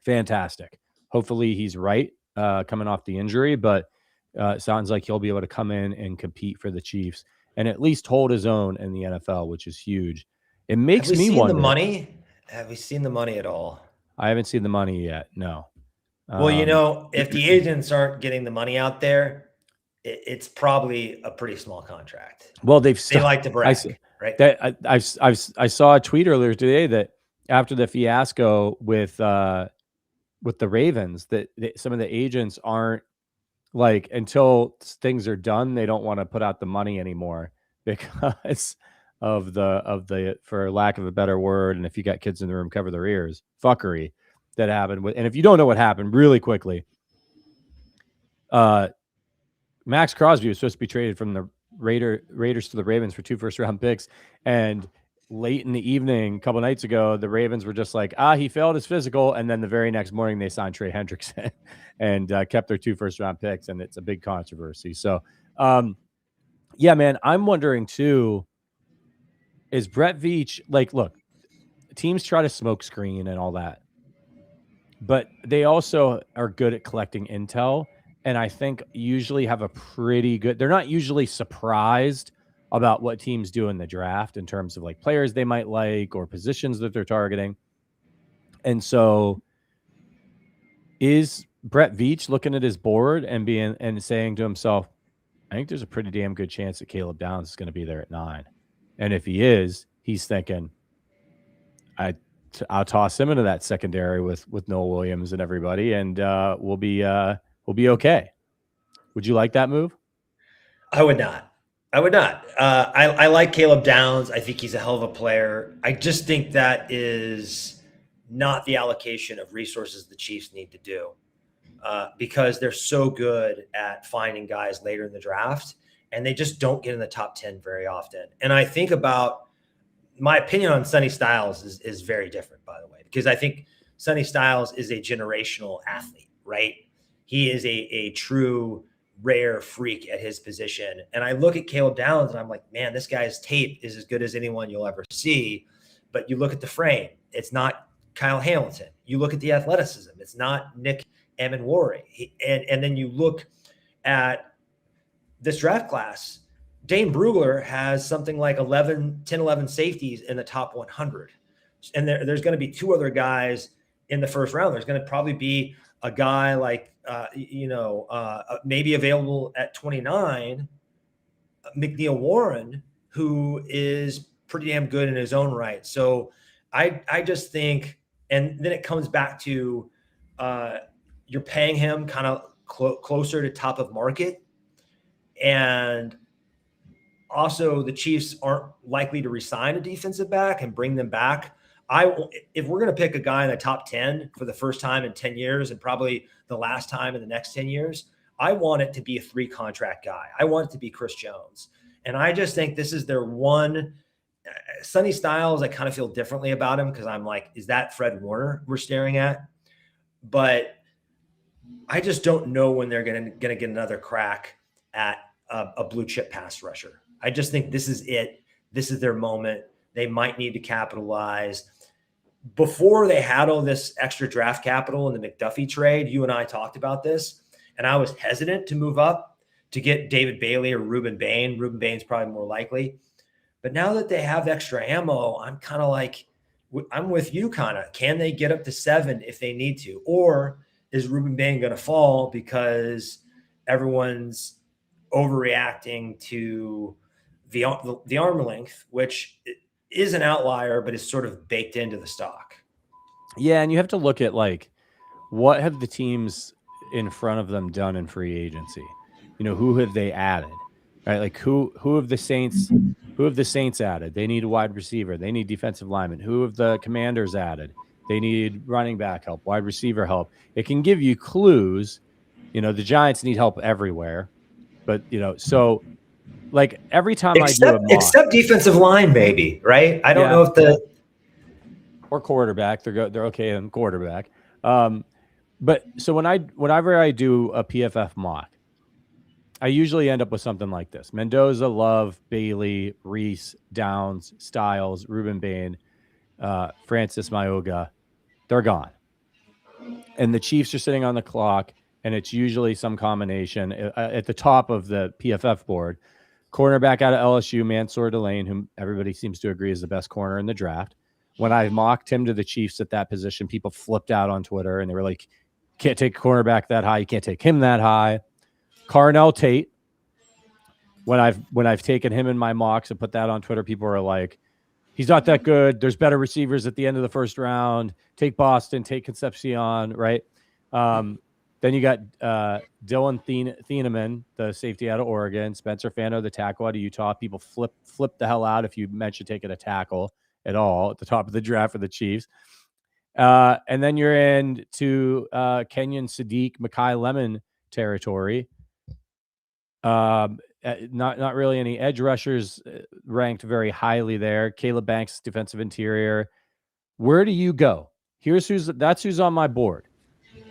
Fantastic. Hopefully he's right coming off the injury, but it sounds like he'll be able to come in and compete for the Chiefs and at least hold his own in the NFL, which is huge. It makes me wonder. The money? Have we seen the money at all? I haven't seen the money yet. No. Well, if the agents aren't getting the money out there, it's probably a pretty small contract. Well, they like to brag, right? I saw a tweet earlier today that after the fiasco with the Ravens, that some of the agents aren't, like, until things are done, they don't want to put out the money anymore because of the for lack of a better word, and if you got kids in the room, cover their ears, fuckery that happened. And if you don't know what happened, really quickly, Max Crosby was supposed to be traded from the Raiders to the Ravens for 2 first-round picks, and late in the evening, a couple nights ago, the Ravens were just like, he failed his physical, and then the very next morning they signed Trey Hendrickson and kept their 2 first-round picks, and it's a big controversy. So, yeah, man, I'm wondering too, is Brett Veach, like, look, teams try to smoke screen and all that, but they also are good at collecting intel, and I think usually have a pretty good, they're not usually surprised about what teams do in the draft in terms of like players they might like or positions that they're targeting. And so is Brett Veach looking at his board and saying to himself, I think there's a pretty damn good chance that Caleb Downs is going to be there at 9. And if he is, he's thinking, I'll toss him into that secondary with Noah Williams and everybody, and we'll be okay. Would you like that move? I would not. I like Caleb Downs. I think he's a hell of a player. I just think that is not the allocation of resources the Chiefs need to do because they're so good at finding guys later in the draft, and they just don't get in the top 10 very often. And I think about my opinion on Sonny Styles is very different, by the way, because I think Sonny Styles is a generational athlete, right? He is a true rare freak at his position. And I look at Caleb Downs and I'm like, man, this guy's tape is as good as anyone you'll ever see. But you look at the frame, it's not Kyle Hamilton. You look at the athleticism, it's not Nick Amenwori. And then you look at this draft class, Dane Brugler has something like 11 safeties in the top 100. And there's going to be 2 other guys in the first round. There's going to probably be a guy like, maybe available at 29, McNeil Warren, who is pretty damn good in his own right. So I just think, and then it comes back to you're paying him kind of closer to top of market. And also the Chiefs aren't likely to resign a defensive back and bring them back. If we're going to pick a guy in the top 10 for the first time in 10 years and probably the last time in the next 10 years, I want it to be a 3 contract guy. I want it to be Chris Jones. And I just think this is their one. Sonny Styles, I kind of feel differently about him because I'm like, is that Fred Warner we're staring at? But I just don't know when they're going to get another crack at a blue chip pass rusher. I just think this is it. This is their moment. They might need to capitalize. Before they had all this extra draft capital in the McDuffie trade, you and I talked about this, and I was hesitant to move up to get David Bailey or Reuben Bain. Reuben Bain's probably more likely. But now that they have extra ammo, I'm kind of like, I'm with you kind of. Can they get up to 7 if they need to? Or is Reuben Bain going to fall because everyone's overreacting to the arm length, which is an outlier, but is sort of baked into the stock. Yeah, and you have to look at, like, what have the teams in front of them done in free agency? Who have they added? Right? Like who have the Saints added? They need a wide receiver. They need defensive linemen. Who have the Commanders added? They need running back help, wide receiver help. It can give you clues. The Giants need help everywhere. But, so like every time I do a mock, except defensive line, maybe, right? I don't know if or quarterback, they're okay in quarterback. But so whenever I do a PFF mock, I usually end up with something like this: Mendoza, Love, Bailey, Reese, Downs, Styles, Ruben Bain, Francis Mayoga. They're gone. And the Chiefs are sitting on the clock, and it's usually some combination at the top of the PFF board. Cornerback out of LSU, Mansour Delane, whom everybody seems to agree is the best corner in the draft. When I mocked him to the Chiefs at that position, people flipped out on Twitter, and they were like, can't take a cornerback that high. You can't take him that high. Carnell Tate, when I've taken him in my mocks and put that on Twitter, people are like, he's not that good. There's better receivers at the end of the first round. Take Boston, take Concepcion, right? Then you got Dylan Thieneman, the safety out of Oregon, Spencer Fano, the tackle out of Utah. People flip the hell out if you mention taking a tackle at all at the top of the draft for the Chiefs. And then you're into Kenyon Sadiq, Mekhi Lemon territory. Not really any edge rushers ranked very highly there. Caleb Banks, defensive interior. Where do you go? That's who's on my board.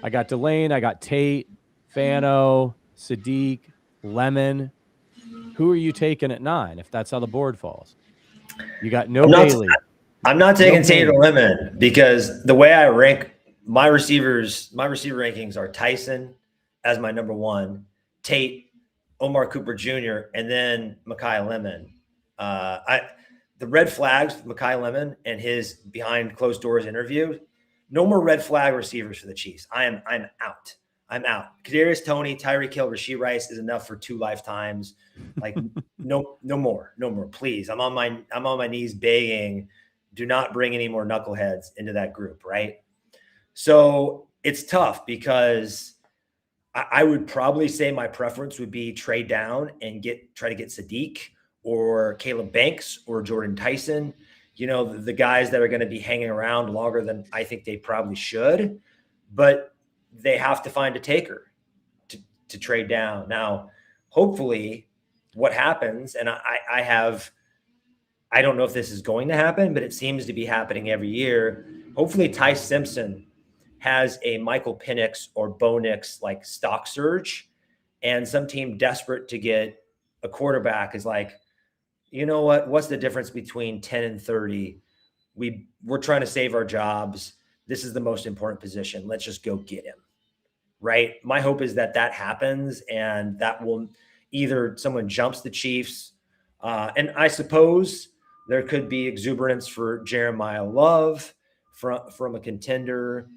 I got Delane, I got Tate, Fano, Sadiq, Lemon. Who are you taking at 9 if that's how the board falls? You got Bailey. I'm not taking Tate or Lemon because the way I rank my receiver rankings are Tyson as my number 1, Tate, Omar Cooper Jr., and then Mekhi Lemon. The red flags with Mekhi Lemon and his behind closed doors interview. No more red flag receivers for the Chiefs. I'm out. I'm out. Khyiris, Toney, Tyreek Hill, Rashee Rice is enough for 2 lifetimes. Like no more, please. I'm on my knees begging. Do not bring any more knuckleheads into that group, right? So it's tough because I would probably say my preference would be trade down and try to get Sadiq or Caleb Banks or Jordan Tyson. You know, the guys that are going to be hanging around longer than I think they probably should, but they have to find a taker to trade down. Now, hopefully what happens, and I don't know if this is going to happen, but it seems to be happening every year. Hopefully Ty Simpson has a Michael Penix or Bo Nix like stock surge, and some team desperate to get a quarterback is like, you know what? What's the difference between 10 and 30? We're trying to save our jobs. This is the most important position. Let's just go get him. Right? My hope is that happens, and that will either someone jumps the Chiefs, and I suppose there could be exuberance for Jeremiah Love from a contender.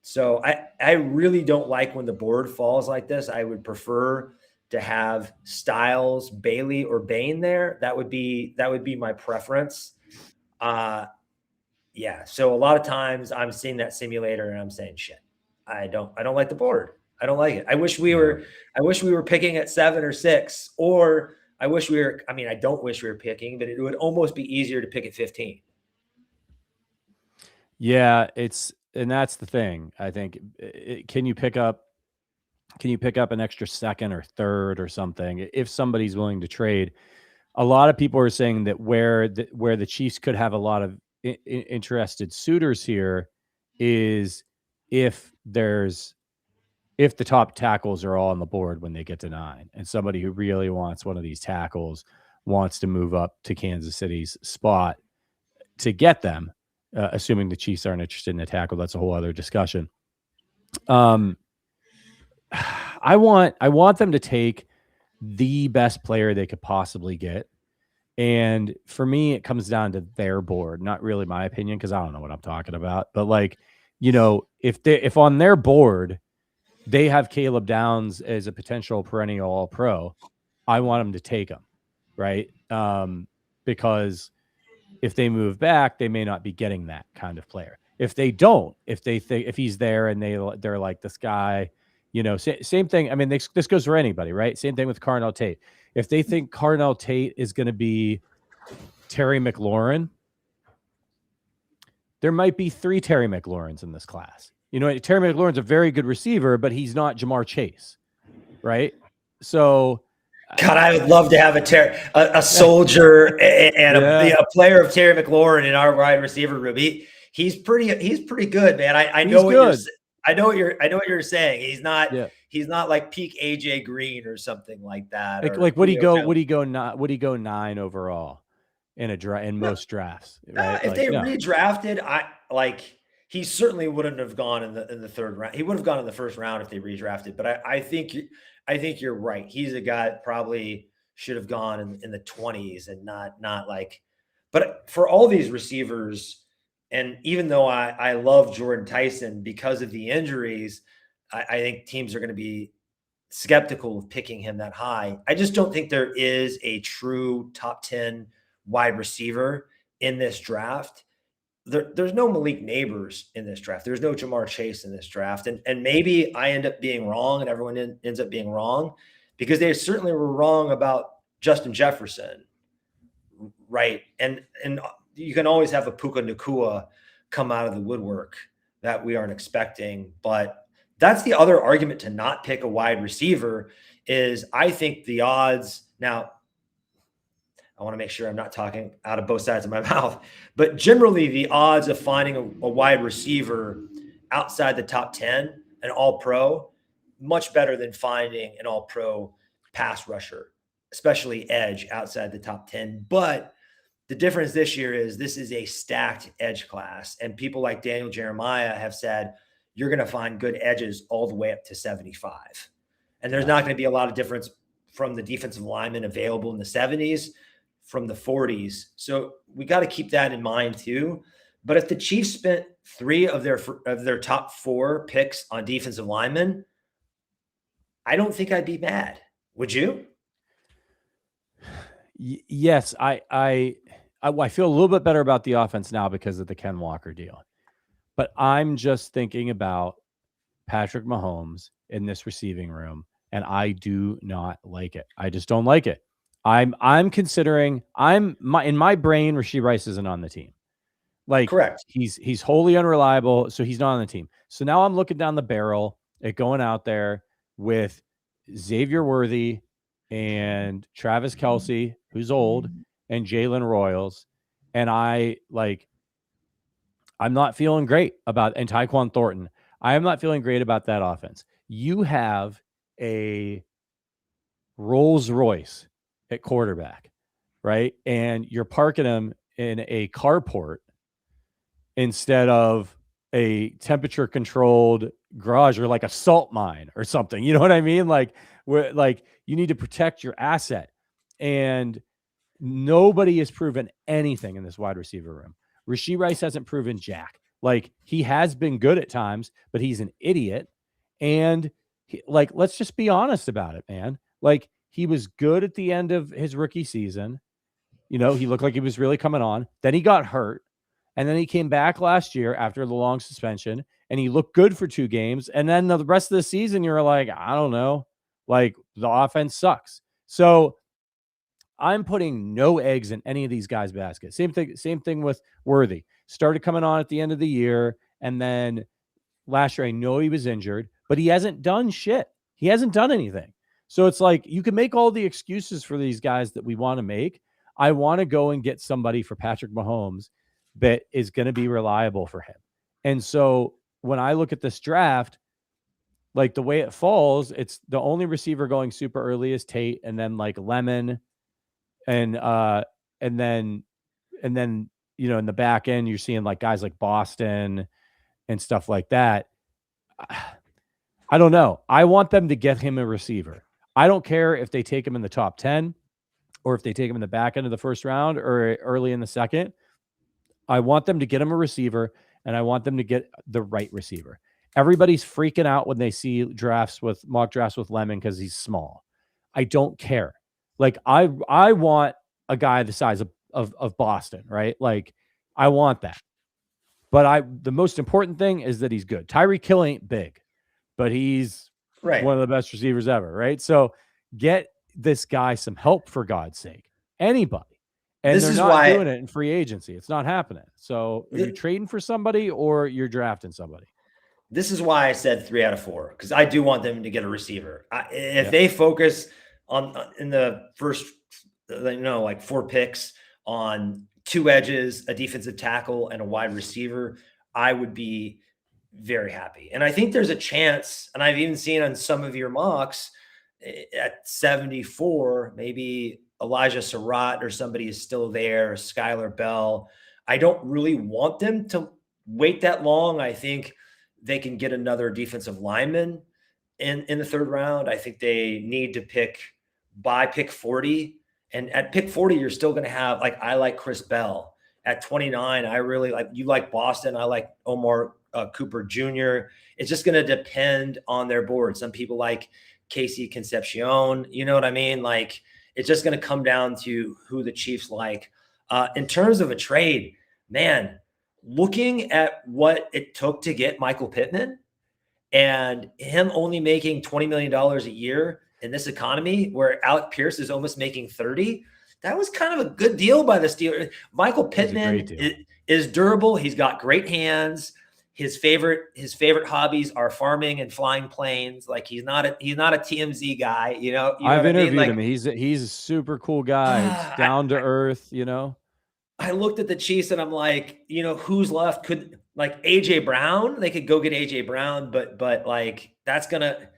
So I really don't like when the board falls like this. I would prefer to have Styles, Bailey, or Bain there. That would be my preference. Yeah. So a lot of times I'm seeing that simulator and I'm saying, shit, I don't like the board. I don't like it. I wish we were picking at 7 or 6, or I don't wish we were picking, but it would almost be easier to pick at 15. Yeah, and that's the thing. I think can you pick up an extra second or third or something if somebody's willing to trade? A lot of people are saying that where the Chiefs could have a lot of interested suitors here is if the top tackles are all on the board when they get to 9, and somebody who really wants one of these tackles wants to move up to Kansas City's spot to get them, assuming the Chiefs aren't interested in a tackle. That's a whole other discussion. I want them to take the best player they could possibly get. And for me, it comes down to their board, not really my opinion, because I don't know what I'm talking about. But like, you know, if on their board they have Caleb Downs as a potential perennial All-Pro, I want them to take him, right? Because if they move back, they may not be getting that kind of player. If they don't, if he's there and they're like, this guy, you know, same thing. I mean, this goes for anybody, right? Same thing with Carnell Tate. If they think Carnell Tate is going to be Terry McLaurin, there might be 3 Terry McLaurins in this class. You know, Terry McLaurin's a very good receiver, but he's not Jamar Chase, right? So, God, I would love to have a soldier and a player of Terry McLaurin in our wide receiver room. He's pretty good, man. I know what I know what you're saying. He's not Yeah. he's not like peak AJ Green or something like that. Like would he Julio go? Jones. Would he go 9 overall in most drafts? Right? If they redrafted, he certainly wouldn't have gone in the third round. He would have gone in the first round if they redrafted. But I think you're right. He's a guy that probably should have gone in the 20s and not like. But for all these receivers, and even though I love Jordan Tyson because of the injuries, I think teams are going to be skeptical of picking him that high. I just don't think there is a true top 10 wide receiver in this draft. There's no Malik Neighbors in this draft. There's no Jamar Chase in this draft. And maybe I end up being wrong and everyone ends up being wrong because they certainly were wrong about Justin Jefferson. Right. And you can always have a Puka Nacua come out of the woodwork that we aren't expecting. But that's the other argument to not pick a wide receiver is I think the odds now, I want to make sure I'm not talking out of both sides of my mouth, but generally the odds of finding a wide receiver outside the top 10, an all-pro, much better than finding an all-pro pass rusher, especially edge outside the top 10. But the difference this year is this is a stacked edge class. And people like Daniel Jeremiah have said, you're going to find good edges all the way up to 75. And there's not going to be a lot of difference from the defensive linemen available in the 70s from the 40s. So we got to keep that in mind too. But if the Chiefs spent 3 of their top 4 picks on defensive linemen, I don't think I'd be mad. Would you? Yes, I feel a little bit better about the offense now because of the Ken Walker deal. But I'm just thinking about Patrick Mahomes in this receiving room, and I do not like it. I just don't like it. I'm considering in my brain, Rashee Rice isn't on the team. Like, correct. He's wholly unreliable, so he's not on the team. So now I'm looking down the barrel at going out there with Xavier Worthy and Travis Kelce, who's old, and Jalen Royals. And I'm not feeling great about, and Tyquan Thornton. I am not feeling great about that offense. You have a Rolls Royce at quarterback, right? And you're parking him in a carport instead of a temperature controlled garage or like a salt mine or something. You know what I mean? Like you need to protect your asset. And nobody has proven anything in this wide receiver room. Rashee Rice hasn't proven jack. Like, he has been good at times, but he's an idiot. And let's just be honest about it, man. Like, he was good at the end of his rookie season. You know, he looked like he was really coming on. Then he got hurt. And then he came back last year after the long suspension, and he looked good for 2 games. And then the rest of the season, you're like, I don't know. Like, the offense sucks. So I'm putting no eggs in any of these guys' baskets. Same thing with Worthy. Started coming on at the end of the year, and then last year I know he was injured, but he hasn't done shit. He hasn't done anything. So it's like, you can make all the excuses for these guys that we want to make. I want to go and get somebody for Patrick Mahomes that is going to be reliable for him. And so when I look at this draft, like the way it falls, it's the only receiver going super early is Tate, and then like Lemon, and then you know, in the back end you're seeing like guys like Boston and stuff like that. I don't know. I want them to get him a receiver. I don't care if they take him in the top 10 or if they take him in the back end of the first round or early in the second. I want them to get him a receiver, and I want them to get the right receiver. Everybody's freaking out when they see mock drafts with Lemon because he's small. I don't care. Like, I want a guy the size of Boston, right? Like, I want that. But the most important thing is that he's good. Tyreek Hill ain't big, but he's one of the best receivers ever, right? So get this guy some help, for God's sake. Anybody. And they're not doing it in free agency. It's not happening. So are you trading for somebody or you're drafting somebody? This is why I said 3 out of 4, because I do want them to get a receiver. If they focus on in the first, 4 picks on 2 edges, a defensive tackle, and a wide receiver, I would be very happy. And I think there's a chance, and I've even seen on some of your mocks at 74, maybe Elijah Surratt or somebody is still there, Skylar Bell. I don't really want them to wait that long. I think they can get another defensive lineman in the third round. I think they need to pick 40. And at pick 40, you're still going to have, like, I like Chris Bell. At 29, I really like, you like Boston. I like Omar Cooper Jr. It's just going to depend on their board. Some people like Casey Concepcion. You know what I mean? Like, it's just going to come down to who the Chiefs like. In terms of a trade, man, looking at what it took to get Michael Pittman and him only making $20 million a year in this economy where Alec Pierce is almost making 30, that was kind of a good deal by the Steelers. Michael Pittman is durable. He's got great hands. His favorite hobbies are farming and flying planes. Like, he's not a TMZ guy, you know. I've interviewed him. He's a super cool guy. Down to earth, you know. I looked at the Chiefs and I'm like, you know, who's left? Could, like, AJ Brown? They could go get AJ Brown, but like, that's gonna.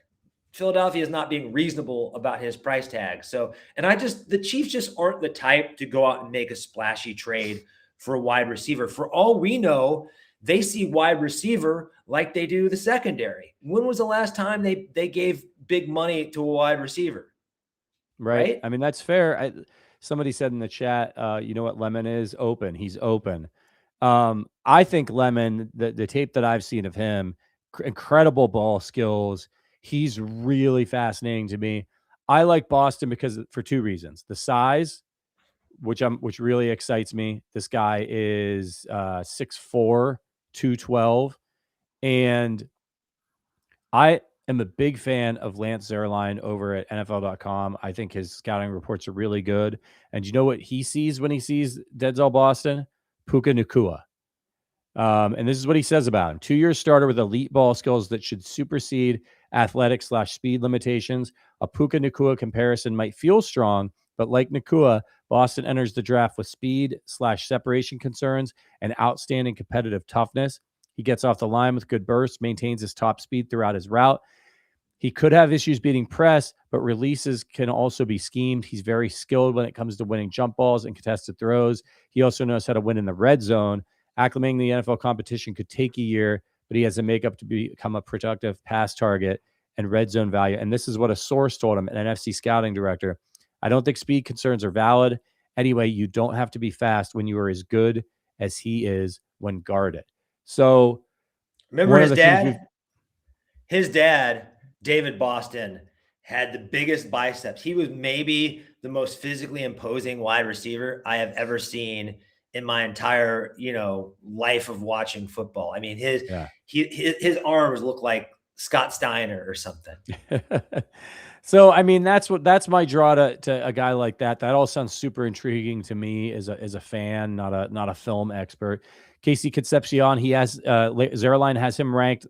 Philadelphia is not being reasonable about his price tag. So, and the Chiefs just aren't the type to go out and make a splashy trade for a wide receiver. For all we know, they see wide receiver like they do the secondary. When was the last time they gave big money to a wide receiver? Right? I mean, that's fair. Somebody said in the chat, you know what Lemon is? Open. He's open. I think Lemon, the tape that I've seen of him, incredible ball skills. He's really fascinating to me. I like Boston for two reasons. The size, which really excites me. This guy is 6'4", 212. And I am a big fan of Lance Zierlein over at NFL.com. I think his scouting reports are really good. And you know what he sees when he sees Denzel Boston? Puka Nacua. And this is what he says about him. 2-year starter with elite ball skills that should supersede athletic/speed limitations. A Puka Nacua comparison might feel strong, but like Nacua, Boston enters the draft with speed/separation concerns and outstanding competitive toughness. He gets off the line with good bursts, maintains his top speed throughout his route. He could have issues beating press, but releases can also be schemed. He's very skilled when it comes to winning jump balls and contested throws. He also knows how to win in the red zone. Acclimating the NFL competition could take a year, but he has the makeup to become a productive pass target and red zone value. And this is what a source told him, an NFC scouting director. I don't think speed concerns are valid. Anyway, you don't have to be fast when you are as good as he is when guarded. So remember his dad? His dad, David Boston, had the biggest biceps. He was maybe the most physically imposing wide receiver I have ever seen in my entire, life of watching football. I mean, his arms look like Scott Steiner or something. So, I mean, that's my draw to a guy like that. That all sounds super intriguing to me as a fan, not a film expert. Casey Concepcion, he has Zierlein has him ranked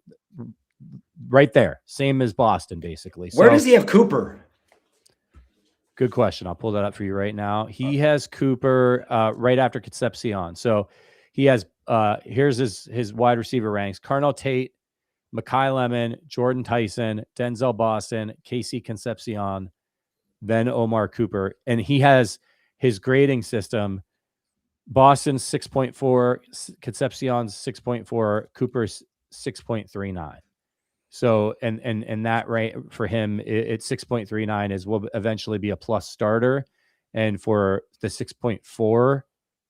right there, same as Boston, basically. Where does he have Cooper? Good question. I'll pull that up for you right now. He has Cooper right after Concepcion. So he has here's his wide receiver ranks: Carnell Tate, Mekhi Lemon, Jordan Tyson, Denzel Boston, Casey Concepcion, then Omar Cooper. And he has his grading system: Boston's 6.4, Concepcion's 6.4, Cooper's 6.39. So, and that rate for him, it's 6.39 will eventually be a plus starter. And for the 6.4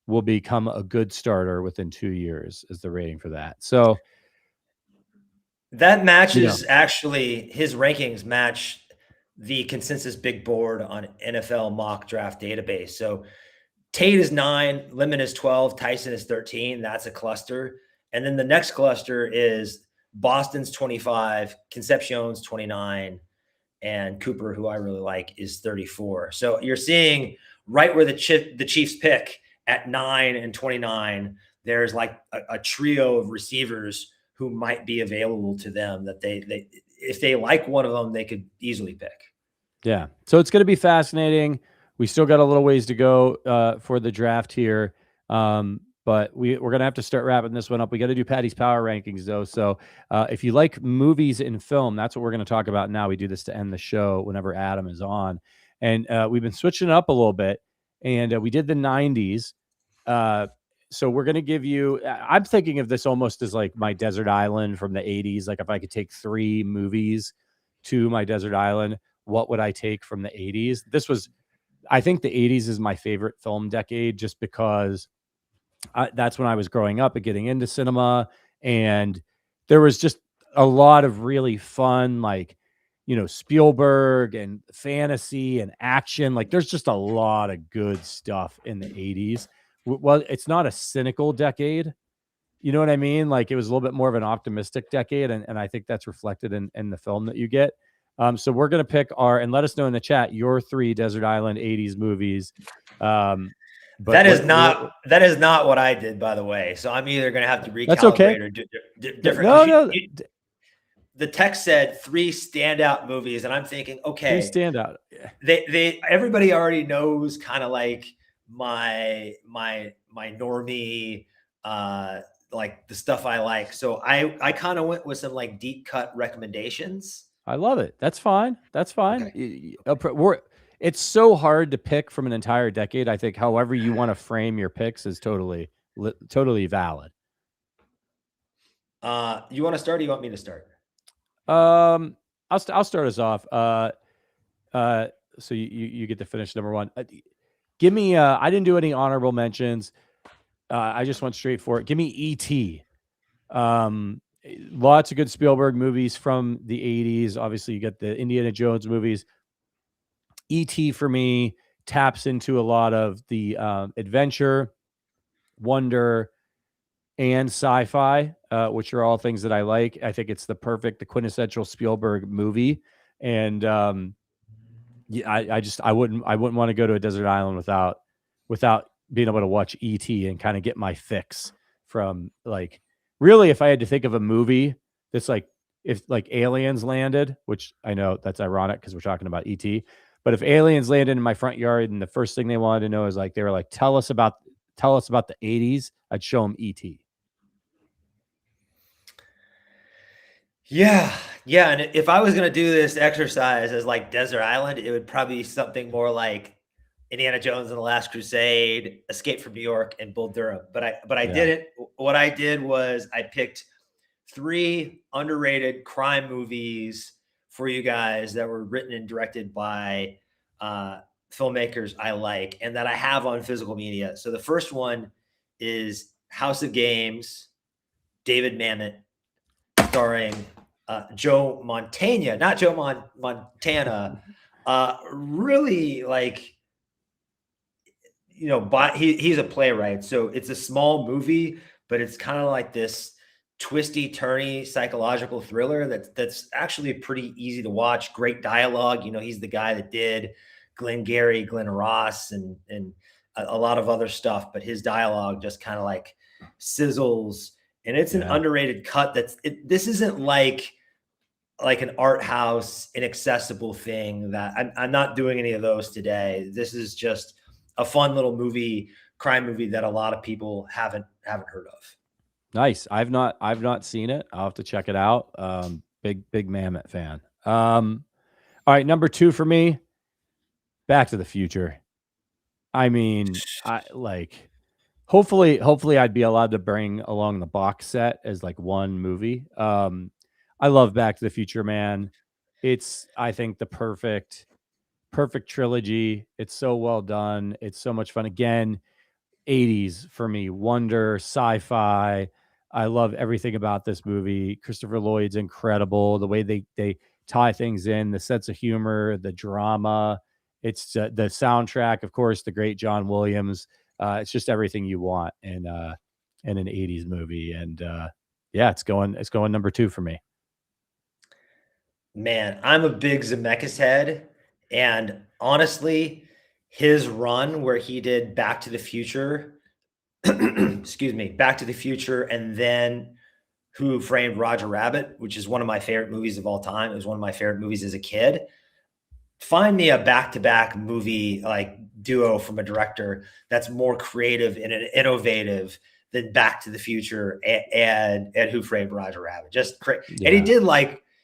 will become a good starter within 2 years is the rating for that. So that matches actually, his rankings match the consensus big board on NFL mock draft database. So Tate is 9, Lemon is 12, Tyson is 13. That's a cluster. And then the next cluster is Boston's 25, Concepcion's 29, and Cooper, who I really like, is 34. So you're seeing right where the Chiefs pick at 9 and 29, there's like a trio of receivers who might be available to them that they if they like one of them, they could easily pick. Yeah. So it's going to be fascinating. We still got a little ways to go for the draft here. but we're going to have to start wrapping this one up. We got to do Paddy's power rankings though. So if you like movies and film, that's what we're going to talk about now. We do this to end the show whenever Adam is on. And we've been switching it up a little bit, and we did the 90s. So we're going to give you, I'm thinking of this almost as like my desert island from the 80s. Like if I could take 3 movies to my desert island, what would I take from the 80s? I think the 80s is my favorite film decade just because that's when I was growing up and getting into cinema. And there was just a lot of really fun, like, Spielberg and fantasy and action. Like there's just a lot of good stuff in the 80s. Well, it's not a cynical decade. You know what I mean? Like it was a little bit more of an optimistic decade. And I think that's reflected in the film that you get. So we're going to pick and let us know in the chat, your 3 Desert Island 80s movies. But that is not what I did, by the way. So I'm either going to have to recalibrate that's okay. or do different. No. The text said 3 standout movies, and I'm thinking, okay, 3 standout. Everybody already knows kind of like my normie, like the stuff I like. So I kind of went with some like deep cut recommendations. I love it. That's fine. Okay. It's so hard to pick from an entire decade. I think however you want to frame your picks is totally valid. You want to start or you want me to start? I'll start us off. So you get to finish number 1. Give me, I didn't do any honorable mentions. I just went straight for it. Give me E.T. Lots of good Spielberg movies from the 80s. Obviously, you got the Indiana Jones movies. E.T. for me taps into a lot of the adventure, wonder, and sci-fi, which are all things that I like. I think it's the quintessential Spielberg movie. And I wouldn't want to go to a desert island without being able to watch E.T. and kind of get my fix from like, really, if I had to think of a movie that's like, if like aliens landed, which I know that's ironic because we're talking about E.T., but if aliens landed in my front yard and the first thing they wanted to know is like, they were like, tell us about the 80s, I'd show them E.T. Yeah. And if I was going to do this exercise as like desert island, it would probably be something more like Indiana Jones and the Last Crusade, Escape from New York, and Bull Durham. But I didn't. What I did was I picked 3 underrated crime movies for you guys that were written and directed by filmmakers I like and that I have on physical media. So the first one is House of Games, David Mamet, starring Joe Montana, not Joe Montana. Really like, he's a playwright. So it's a small movie, but it's kind of like this twisty, turny psychological thriller that's actually pretty easy to watch. Great dialogue. He's the guy that did Glengarry, Glen Ross, and a lot of other stuff, but his dialogue just kind of like sizzles. And it's an underrated cut. This isn't like an art house, inaccessible thing that I'm not doing any of those today. This is just a fun little crime movie that a lot of people haven't heard of. Nice. I've not seen it. I'll have to check it out. Big Mamet fan. All right. Number 2 for me, Back to the Future. I mean, hopefully I'd be allowed to bring along the box set as like one movie. I love Back to the Future, man. It's, I think, the perfect trilogy. It's so well done. It's so much fun. Again, 80s for me, wonder, sci-fi. I love everything about this movie. Christopher Lloyd's incredible. The way they tie things in, the sense of humor, the drama. It's the soundtrack, of course, the great John Williams. It's just everything you want in an 80s movie. And it's going number 2 for me. Man, I'm a big Zemeckis head. And honestly, his run where he did Back to the Future, Back to the Future, and then Who Framed Roger Rabbit, which is one of my favorite movies of all time. It was one of my favorite movies as a kid. Find me a back-to-back movie like duo from a director that's more creative and innovative than Back to the Future and Who Framed Roger Rabbit. Just crazy. Yeah. And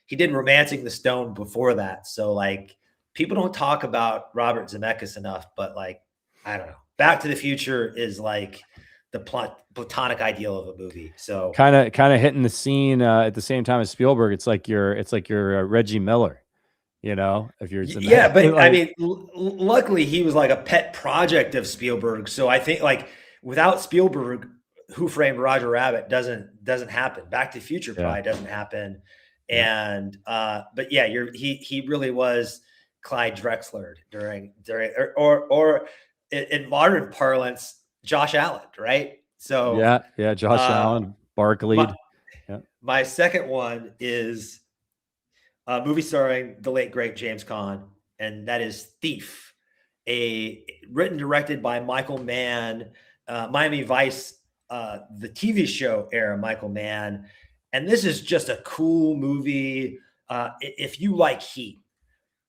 he did Romancing the Stone before that. So like people don't talk about Robert Zemeckis enough, but like, I don't know. Back to the Future is like the platonic ideal of a movie. So kind of hitting the scene at the same time as Spielberg. It's like you're Reggie Miller, you know, if you're yeah, but like, I mean, luckily he was like a pet project of Spielberg. So I think like without Spielberg, Who Framed Roger Rabbit doesn't happen. Back to the Future probably doesn't happen. And but yeah, he really was Clyde Drexler during or in modern parlance, Josh Allen, right? So yeah, Josh Allen, Barkley. My second one is a movie starring the late great James Caan, and that is Thief, written directed by Michael Mann, Miami Vice, the TV show era Michael Mann, and this is just a cool movie. If you like Heat,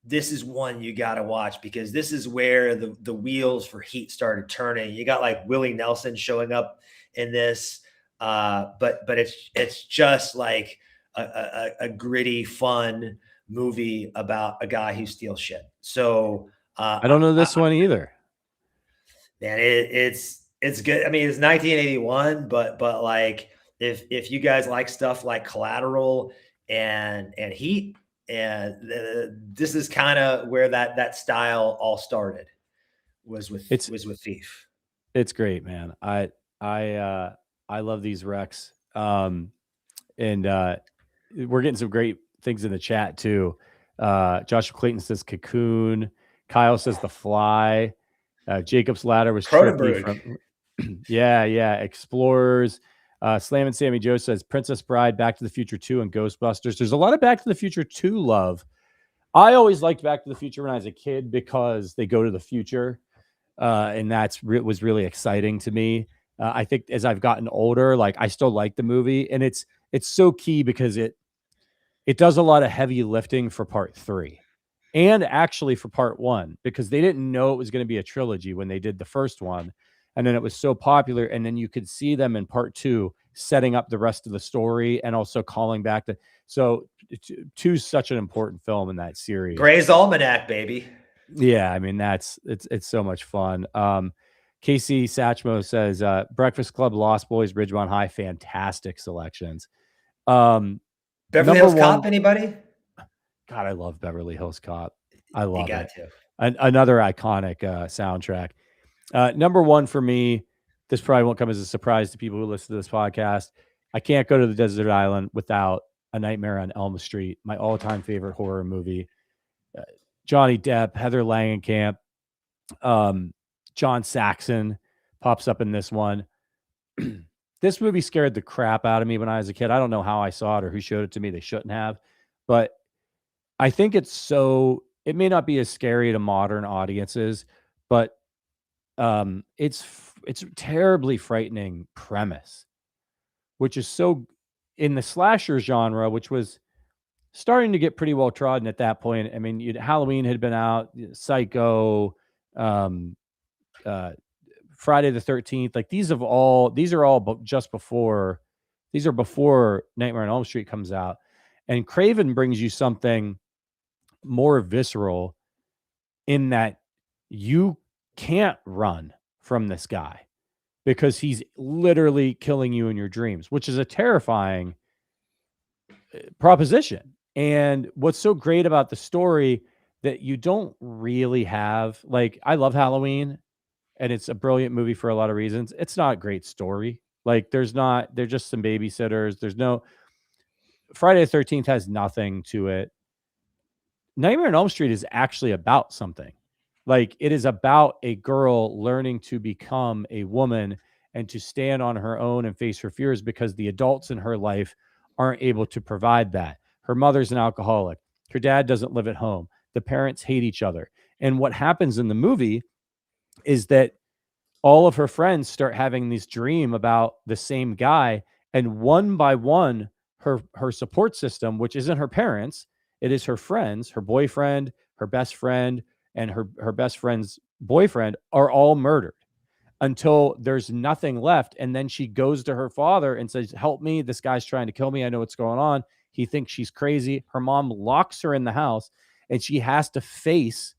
this is one you got to watch because this is where the wheels for Heat started turning. You got like Willie Nelson showing up in this, but it's just like a gritty, fun movie about a guy who steals shit. So I don't know this one either. Man, it's good. I mean, it's 1981, but like if you guys like stuff like Collateral and Heat. And this is kind of where that style all started was with Thief. It's great, man. I love these recs. And we're getting some great things in the chat too. Joshua Clayton says Cocoon. Kyle says The Fly. Jacob's Ladder was trippy from Explorers. Slam and Sammy Joe says Princess Bride, Back to the Future 2, and Ghostbusters. There's a lot of Back to the Future 2 love. I always liked Back to the Future when I was a kid because they go to the future, and was really exciting to me. I think as I've gotten older, like I still like the movie, and it's so key because it does a lot of heavy lifting for part 3, and actually for part 1 because they didn't know it was going to be a trilogy when they did the first one. And then it was so popular. And then you could see them in part 2 setting up the rest of the story and also calling back so 2 is such an important film in that series. Gray's Almanac, baby. Yeah. I mean, it's so much fun. Casey Satchmo says, Breakfast Club, Lost Boys, Ridgemont High, fantastic selections. Beverly Hills Cop, anybody? God, I love Beverly Hills Cop. I love it. To. Another iconic soundtrack. Number 1 for me, this probably won't come as a surprise to people who listen to this podcast. I can't go to the desert island without A Nightmare on Elm Street, my all-time favorite horror movie. Johnny Depp, Heather Langenkamp, John Saxon pops up in this one. This movie scared the crap out of me when I was a kid. I don't know how I saw it or who showed it to me. They shouldn't have. But I think it may not be as scary to modern audiences, but it's a terribly frightening premise, which is so in the slasher genre, which was starting to get pretty well trodden at that point. I mean, Halloween had been out, Psycho, Friday the 13th. Like these are all before Nightmare on Elm Street comes out, and Craven brings you something more visceral in that you can't run from this guy because he's literally killing you in your dreams, which is a terrifying proposition. And what's so great about the story that you don't really have, like, I love Halloween and it's a brilliant movie for a lot of reasons. It's not a great story. Like they're just some babysitters. There's no Friday the 13th has nothing to it. Nightmare on Elm Street is actually about something. Like it is about a girl learning to become a woman and to stand on her own and face her fears because the adults in her life aren't able to provide that. Her mother's an alcoholic. Her dad doesn't live at home. The parents hate each other. And what happens in the movie is that all of her friends start having this dream about the same guy. And one by one, her support system, which isn't her parents, it is her friends, her boyfriend, her best friend, and her best friend's boyfriend are all murdered. until there's nothing left. And then she goes to her father and says, help me. This guy's trying to kill me. I know what's going on. He thinks she's crazy. Her mom locks her in the house and she has to face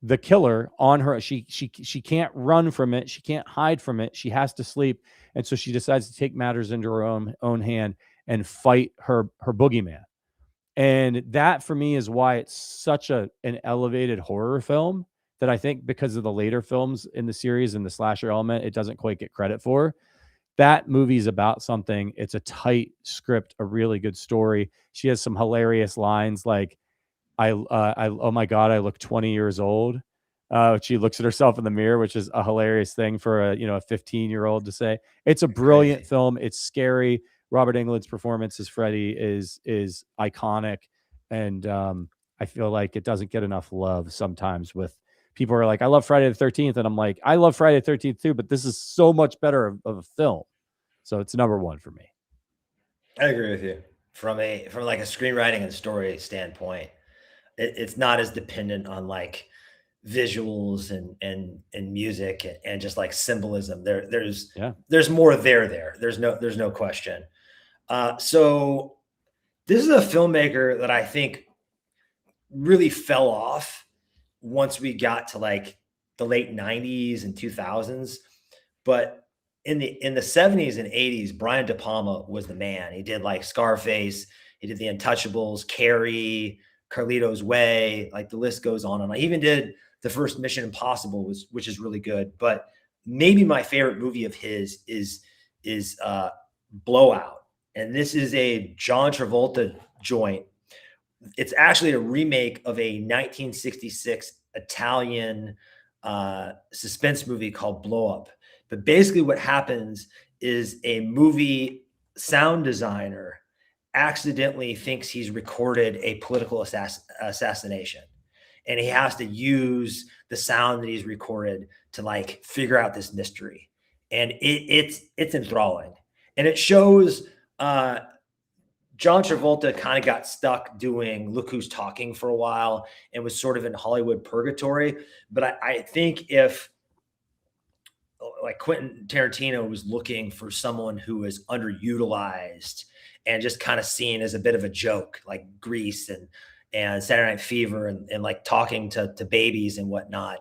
the killer on her. She can't run from it. She can't hide from it. She has to sleep. And so she decides to take matters into her own hand and fight her boogeyman. And that for me is why it's such an elevated horror film that I think because of the later films in the series and the slasher element, it doesn't quite get credit for. That movie's about something. It's a tight script, a really good story. She has some hilarious lines like, oh my God, I look 20 years old. She looks at herself in the mirror, which is a hilarious thing for a 15-year-old to say. It's a brilliant film. It's scary. Robert Englund's performance as Freddy is iconic. And I feel like it doesn't get enough love sometimes with people who are like, I love Friday the 13th. And I'm like, I love Friday the 13th too, but this is so much better of a film. So it's number one for me. I agree with you. From like a screenwriting and story standpoint, it's not as dependent on like visuals and music and just like symbolism. There's more there. There's no question. So this is a filmmaker that I think really fell off once we got to like the late 90s and 2000s. But in the 70s and 80s, Brian De Palma was the man. He did like Scarface, he did The Untouchables, Carrie, Carlito's Way, like the list goes on. And I even did the first Mission Impossible, which is really good. But maybe my favorite movie of his is Blowout. And this is a John Travolta joint. It's actually a remake of a 1966 Italian suspense movie called Blow Up. But basically what happens is a movie sound designer accidentally thinks he's recorded a political assassination. And he has to use the sound that he's recorded to like figure out this mystery. And it's enthralling. And it shows John Travolta kind of got stuck doing Look Who's Talking for a while and was sort of in Hollywood purgatory. But I think if like Quentin Tarantino was looking for someone who was underutilized and just kind of seen as a bit of a joke, like Grease and Saturday Night Fever and like talking to babies and whatnot,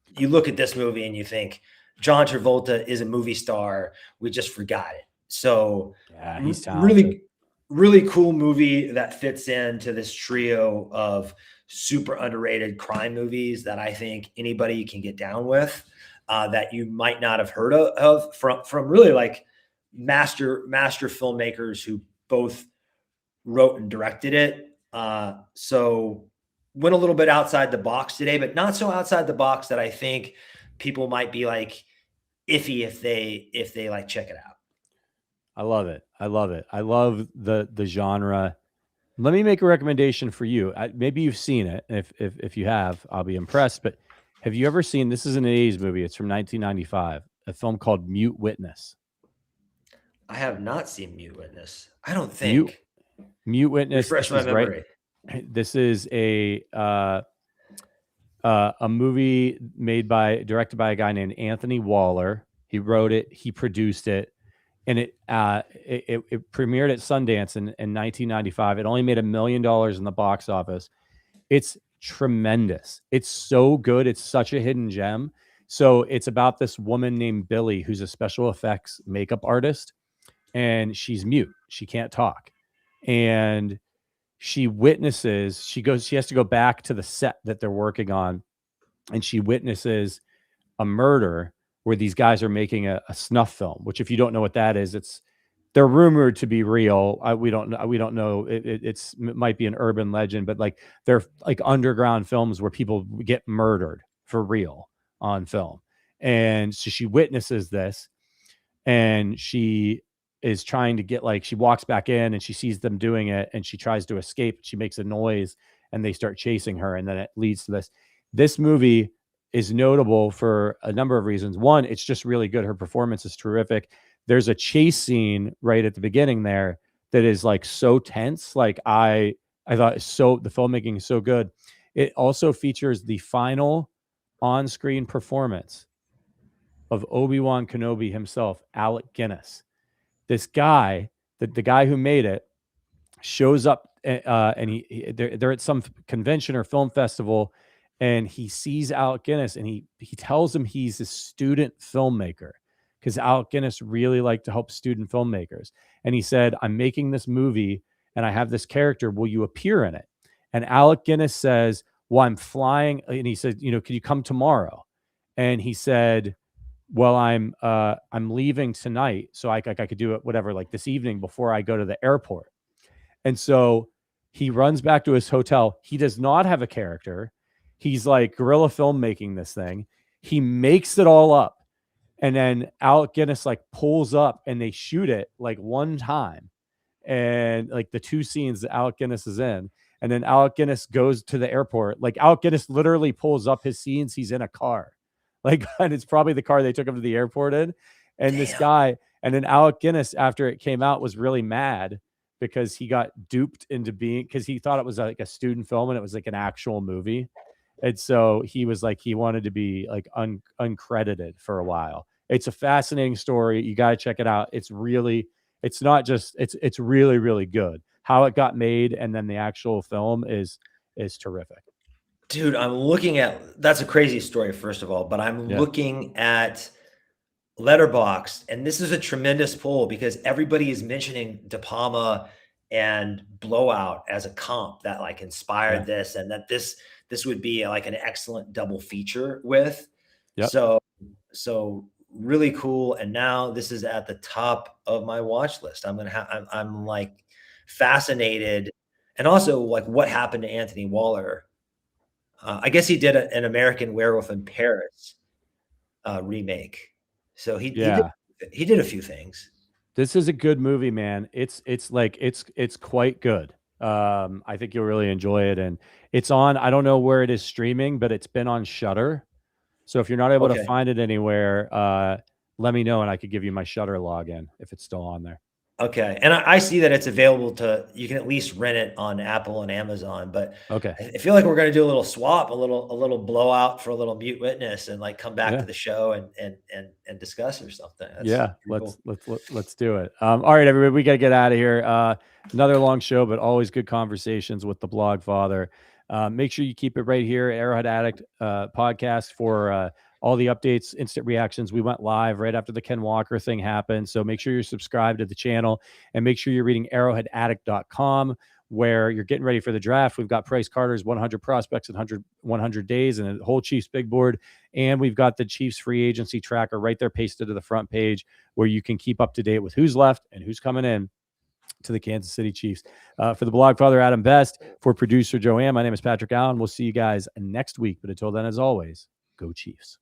you look at this movie and you think John Travolta is a movie star. We just forgot it. So yeah, he's talented. Really, really cool movie that fits into this trio of super underrated crime movies that I think anybody can get down with, that you might not have heard of from really like master filmmakers who both wrote and directed it. So went a little bit outside the box today, but not so outside the box that I think people might be like iffy if they like check it out. I love it. I love the genre. Let me make a recommendation for you. Maybe you've seen it. If you have, I'll be impressed. But have you ever seen, this is an 80s movie. It's from 1995, a film called Mute Witness. I have not seen Mute Witness. I don't think. Mute Witness. Refresh my memory. Right. This is a movie directed by a guy named Anthony Waller. He wrote it. He produced it. And it premiered at Sundance in 1995. It only made $1 million in the box office. It's tremendous. It's so good. It's such a hidden gem. So it's about this woman named Billy, who's a special effects makeup artist, and she's mute. She can't talk. And she has to go back to the set that they're working on, and she witnesses a murder where these guys are making a snuff film, which if you don't know what that is, they're rumored to be real. We don't know. It might be an urban legend, but like they're like underground films where people get murdered for real on film. And so she witnesses this, and she is trying to get, like, she walks back in and she sees them doing it, and she tries to escape. She makes a noise and they start chasing her. And then it leads to this. This movie is notable for a number of reasons. One, it's just really good. Her performance is terrific. There's a chase scene right at the beginning there that is like so tense. Like I thought the filmmaking is so good. It also features the final on-screen performance of Obi-Wan Kenobi himself, Alec Guinness. This guy, the guy who made it, shows up and they're at some convention or film festival, and he sees Alec Guinness, and he tells him he's a student filmmaker, because Alec Guinness really liked to help student filmmakers. And he said, I'm making this movie and I have this character. Will you appear in it? And Alec Guinness says, well, I'm flying. And he said, can you come tomorrow? And he said, well, I'm leaving tonight, so I could do it, whatever, like this evening before I go to the airport. And so he runs back to his hotel. He does not have a character. He's like guerrilla filmmaking this thing. He makes it all up. And then Alec Guinness like pulls up and they shoot it like one time. And like the 2 scenes that Alec Guinness is in. And then Alec Guinness goes to the airport. Like Alec Guinness literally pulls up his scenes. He's in a car. Like, and it's probably the car they took him to the airport in. And Damn. This guy, and then Alec Guinness, after it came out, was really mad because he got duped into because he thought it was like a student film and it was like an actual movie. And so he was like, he wanted to be like uncredited for a while. It's a fascinating story. You got to check it out. It's really really, really good. How it got made and then the actual film is terrific. Dude, I'm looking at, that's a crazy story, first of all, but I'm looking at Letterboxd, and this is a tremendous poll because everybody is mentioning De Palma and Blowout as a comp that like inspired this, and that this would be like an excellent double feature with. Yep. So really cool. And now this is at the top of my watch list. I'm like fascinated, and also like what happened to Anthony Waller. I guess he did an American Werewolf in Paris remake. So he did a few things. This is a good movie, man. It's quite good. I think you'll really enjoy it. And it's on, I don't know where it is streaming, but it's been on Shudder. So if you're not able to find it anywhere, let me know and I could give you my Shudder login if it's still on there. Okay. And I see that it's available you can at least rent it on Apple and Amazon, but I feel like we're going to do a little swap, a little blowout for a little Mute Witness and like come back to the show and discuss or something. Let's do it. All right, everybody, we got to get out of here. Another long show, but always good conversations with the blog father. Make sure you keep it right here, Arrowhead Addict podcast, for all the updates, instant reactions. We went live right after the Ken Walker thing happened. So make sure you're subscribed to the channel and make sure you're reading arrowheadaddict.com, where you're getting ready for the draft. We've got Price Carter's 100 prospects in 100 days and a whole Chiefs big board. And we've got the Chiefs free agency tracker right there pasted to the front page, where you can keep up to date with who's left and who's coming in to the Kansas City Chiefs. For the blog father, Adam Best, for producer Joanne, my name is Patrick Allen. We'll see you guys next week. But until then, as always, go Chiefs.